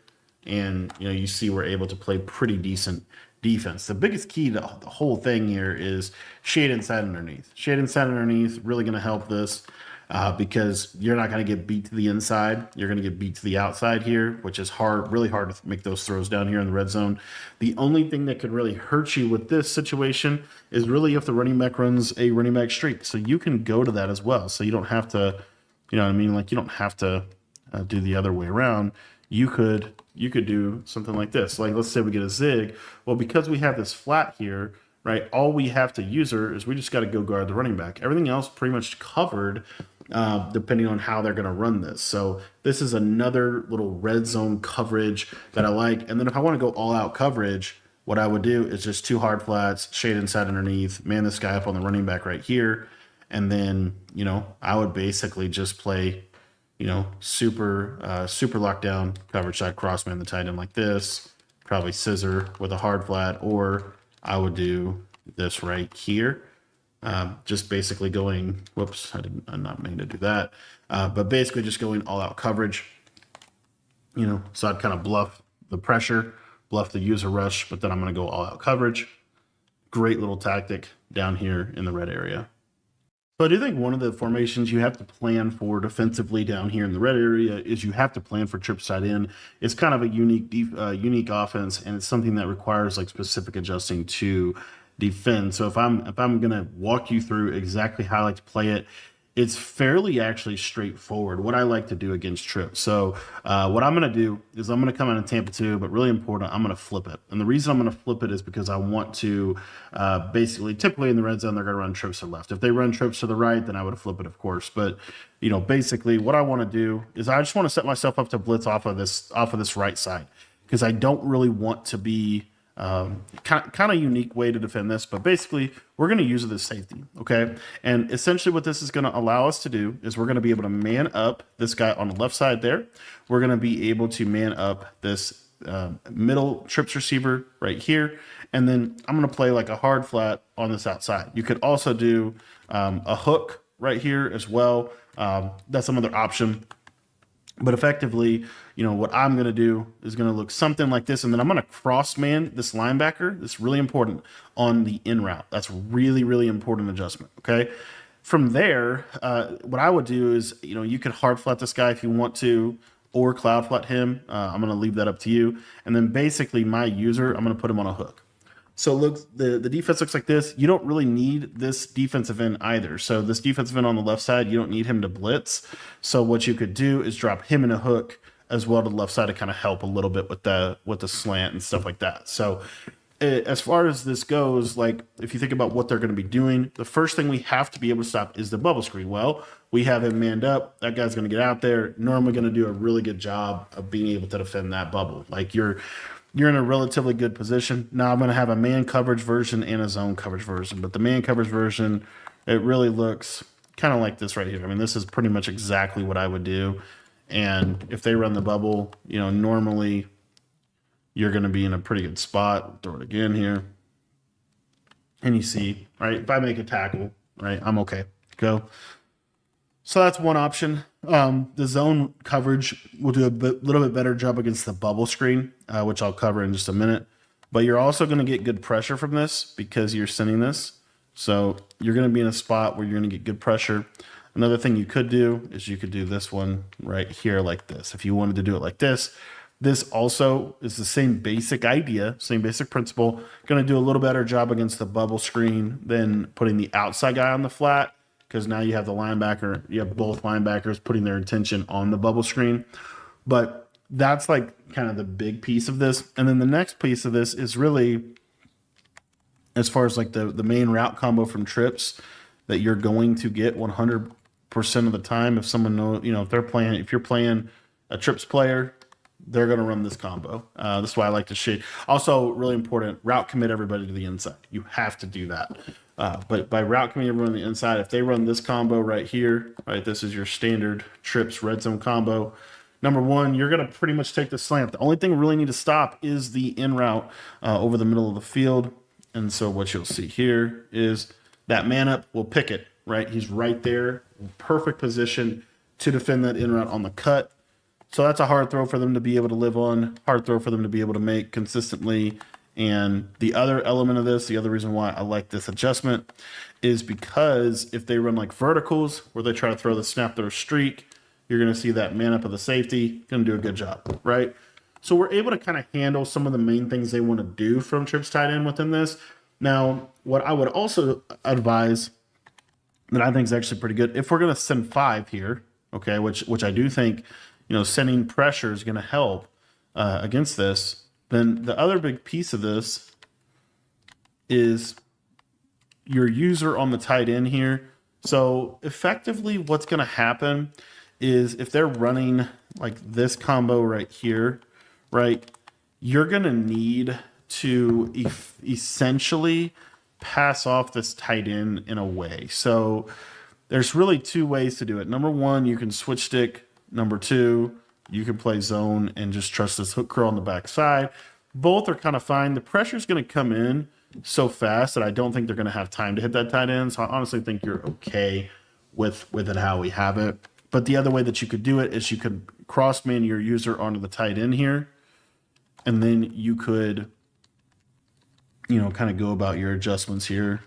And, you see we're able to play pretty decent defense. The biggest key to the whole thing here is shade inside underneath. Shade inside underneath, really going to help this. Because you're not going to get beat to the inside. You're going to get beat to the outside here, which is hard, really hard to make those throws down here in the red zone. The only thing that could really hurt you with this situation is really if the running back runs a running back streak. So you can go to that as well. So you don't have to, Like you don't have to do the other way around. You could do something like this. Like let's say we get a zig. Well, because we have this flat here, right? All we have to user is we just got to go guard the running back. Everything else pretty much covered. Depending on how they're going to run this. So this is another little red zone coverage that I like. And then if I want to go all out coverage, what I would do is just 2 hard flats, shade inside underneath, man this guy up on the running back right here. And then, I would basically just play, super lockdown coverage side crossman the tight end like this, probably scissor with a hard flat, or I would do this right here. Just basically going, whoops, I'm not meaning to do that. But basically just going all out coverage, so I'd kind of bluff the pressure, bluff the user rush, but then I'm going to go all out coverage. Great little tactic down here in the red area. So I do think one of the formations you have to plan for defensively down here in the red area is you have to plan for trip side in. It's kind of a unique offense, and it's something that requires like specific adjusting to defend. So if I'm gonna walk you through exactly how I like to play it, it's fairly actually straightforward what I like to do against trip. So what I'm gonna do is I'm gonna come out in Tampa 2, but really important, I'm gonna flip it. And the reason I'm gonna flip it is because I want to basically, typically in the red zone, they're gonna run trips to the left. If they run trips to the right, then I would flip it, of course. But basically what I want to do is I just want to set myself up to blitz off of this right side, because I don't really want to be kind of unique way to defend this, but basically we're going to use it as safety. Okay. And essentially what this is going to allow us to do is we're going to be able to man up this guy on the left side there. We're going to be able to man up this middle trips receiver right here. And then I'm going to play like a hard flat on this outside. You could also do a hook right here as well. That's another option. But effectively, what I'm going to do is going to look something like this. And then I'm going to cross man this linebacker. That's really important on the in route. That's really, really important adjustment. Okay. From there, what I would do is, you could hard flat this guy if you want to, or cloud flat him. I'm going to leave that up to you. And then basically my user, I'm going to put him on a hook. So look, the defense looks like this. You don't really need this defensive end either. So this defensive end on the left side, you don't need him to blitz. So what you could do is drop him in a hook as well to the left side to kind of help a little bit with the slant and stuff like that. So as far as this goes, like if you think about what they're going to be doing, the first thing we have to be able to stop is the bubble screen. Well, we have him manned up. That guy's going to get out there. Normally going to do a really good job of being able to defend that bubble. Like you're in a relatively good position. Now I'm going to have a man coverage version and a zone coverage version, but the man coverage version, it really looks kind of like this right here. I mean, this is pretty much exactly what I would do. And if they run the bubble, normally you're going to be in a pretty good spot. Throw it again here. And you see, right, if I make a tackle, right, I'm okay. Go. So that's one option. The zone coverage will do a little bit better job against the bubble screen, which I'll cover in just a minute. But you're also going to get good pressure from this because you're sending this. So you're going to be in a spot where you're going to get good pressure. Another thing you could do is you could do this one right here like this. If you wanted to do it like this, this also is the same basic idea, same basic principle. Going to do a little better job against the bubble screen than putting the outside guy on the flat, because now you have the linebacker, you have both linebackers putting their intention on the bubble screen. But that's like kind of the big piece of this. And then the next piece of this is really as far as like the main route combo from trips that you're going to get 100% of the time. If someone knows, if you're playing a trips player, they're going to run this combo. That's why I like to shade. Also, really important, route commit everybody to the inside. You have to do that. But by route committing everyone on the inside, if they run this combo right here, right, this is your standard trips red zone combo. Number one, you're going to pretty much take the slant. The only thing we really need to stop is the in route over the middle of the field. And so what you'll see here is that man up will pick it, right? He's right there, perfect position to defend that in route on the cut. So that's a hard throw for them to be able to live on, hard throw for them to be able to make consistently. And the other element of this, the other reason why I like this adjustment is because if they run like verticals where they try to throw the snap throw streak, you're going to see that man up of the safety going to do a good job, right? So we're able to kind of handle some of the main things they want to do from trips tight end within this. Now, what I would also advise that I think is actually pretty good, if we're going to send 5 here, okay, which I do think, sending pressure is going to help against this, then the other big piece of this is your user on the tight end here. So effectively what's going to happen is if they're running like this combo right here, right, you're going to need to essentially pass off this tight end in a way. So there's really 2 ways to do it. Number one, you can switch stick. Number 2, you can play zone and just trust this hook curl on the backside. Both are kind of fine. The pressure is going to come in so fast that I don't think they're going to have time to hit that tight end. So I honestly think you're okay with it how we have it. But the other way that you could do it is you could cross man your user onto the tight end here. And then you could, kind of go about your adjustments here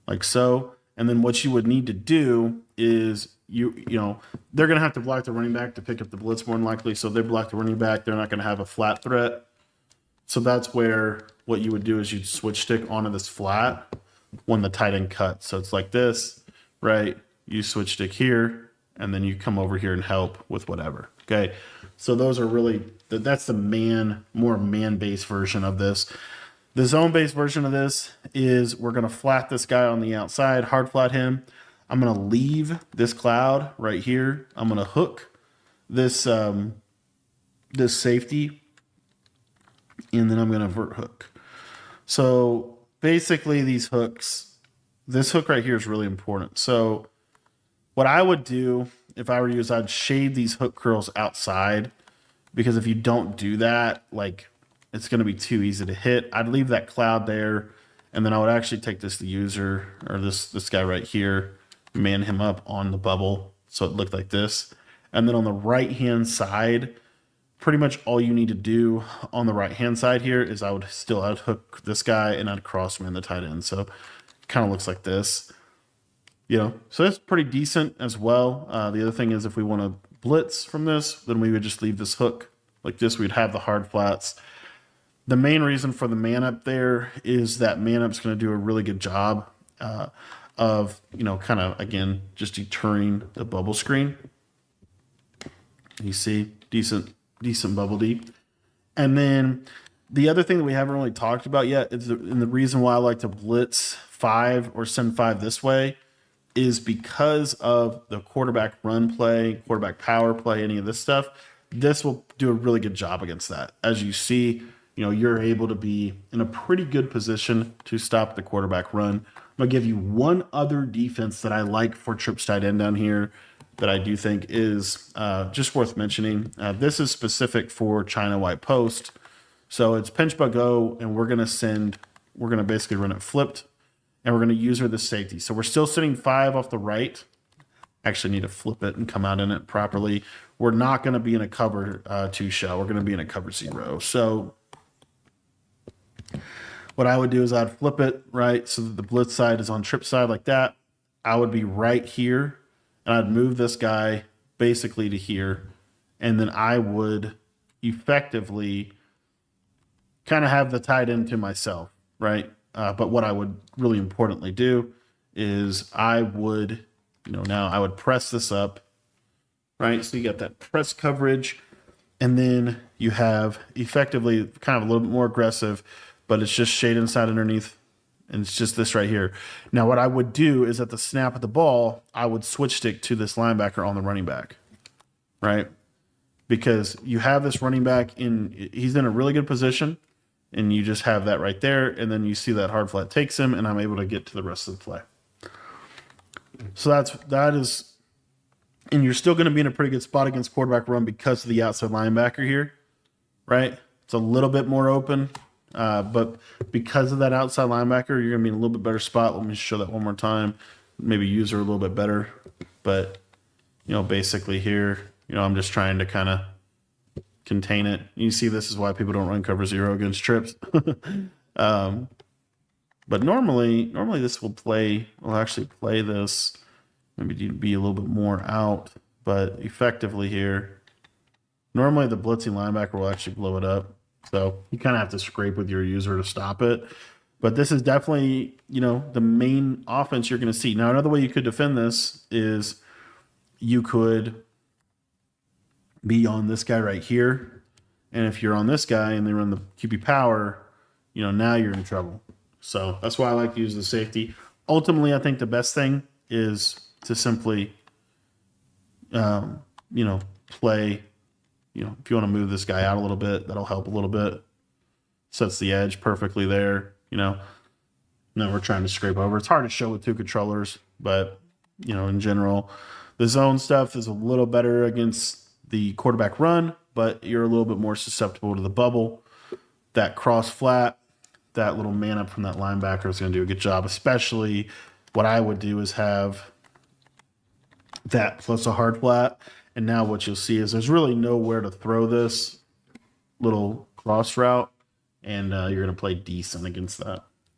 like so. And then what you would need to do is they're going to have to block the running back to pick up the blitz more than likely. So if they block the running back, they're not going to have a flat threat. So that's where what you would do is you'd switch stick onto this flat when the tight end cuts. So it's like this, right? You switch stick here, and then you come over here and help with whatever. Okay. So those are really, that's the more man-based version of this. The zone-based version of this is we're going to flat this guy on the outside, hard flat him. I'm going to leave this cloud right here. I'm going to hook this this safety, and then I'm going to vert hook. So basically these hooks, this hook right here is really important. So what I would do if I were you is I'd shade these hook curls outside, because if you don't do that, like, it's going to be too easy to hit. I'd leave that cloud there, and then I would actually take the user, or this guy right here, man him up on the bubble so it looked like this. And then on the right-hand side, pretty much all you need to do on the right-hand side here is I'd hook this guy and I'd crossman the tight end. So it kind of looks like this. So that's pretty decent as well. The other thing is if we want to blitz from this, then we would just leave this hook like this. We'd have the hard flats. The main reason for the man up there is that man up's going to do a really good job of, kind of, again, just deterring the bubble screen. You see, decent bubble deep. And then the other thing that we haven't really talked about yet is and the reason why I like to blitz 5 or send 5 this way is because of the quarterback run play, quarterback power play, any of this stuff. This will do a really good job against that. As you see, you're able to be in a pretty good position to stop the quarterback run. I'm going to give you one other defense that I like for trips tight end down here that I do think is just worth mentioning. This is specific for China white post. So it's pinch bug go, and we're going to basically run it flipped, and we're going to use her the safety. So we're still sitting 5 off the right. Actually need to flip it and come out in it properly. We're not going to be in a cover 2 shell. We're going to be in a cover 0. So what I would do is I'd flip it, right, so that the blitz side is on trip side like that. I would be right here, and I'd move this guy basically to here, and then I would effectively kind of have the tight end to myself, right? But what I would really importantly do is I would, now I would press this up, right? So you got that press coverage, and then you have effectively kind of a little bit more aggressive but it's just shade inside underneath. And it's just this right here. Now, what I would do is at the snap of the ball, I would switch stick to this linebacker on the running back, right? Because you have this running back he's in a really good position, and you just have that right there. And then you see that hard flat takes him, and I'm able to get to the rest of the play. So that is, and you're still going to be in a pretty good spot against quarterback run because of the outside linebacker here, right? It's a little bit more open. But because of that outside linebacker, you're going to be in a little bit better spot. Let me show that one more time. Maybe use her a little bit better. But, basically here, I'm just trying to kind of contain it. You see, this is why people don't run cover 0 against trips. But normally this will actually play this. Maybe be a little bit more out. But effectively here, normally the blitzing linebacker will actually blow it up. So you kind of have to scrape with your user to stop it. But this is definitely, the main offense you're going to see. Now, another way you could defend this is you could be on this guy right here. And if you're on this guy and they run the QB power, now you're in trouble. So that's why I like to use the safety. Ultimately, I think the best thing is to simply, play. If you want to move this guy out a little bit, that'll help a little bit. Sets the edge perfectly there. Now we're trying to scrape over. It's hard to show with 2 controllers, but, in general, the zone stuff is a little better against the quarterback run, but you're a little bit more susceptible to the bubble. That cross flat, that little man up from that linebacker is going to do a good job, especially what I would do is have that plus a hard flat. And now what you'll see is there's really nowhere to throw this little cross route, and you're going to play decent against that.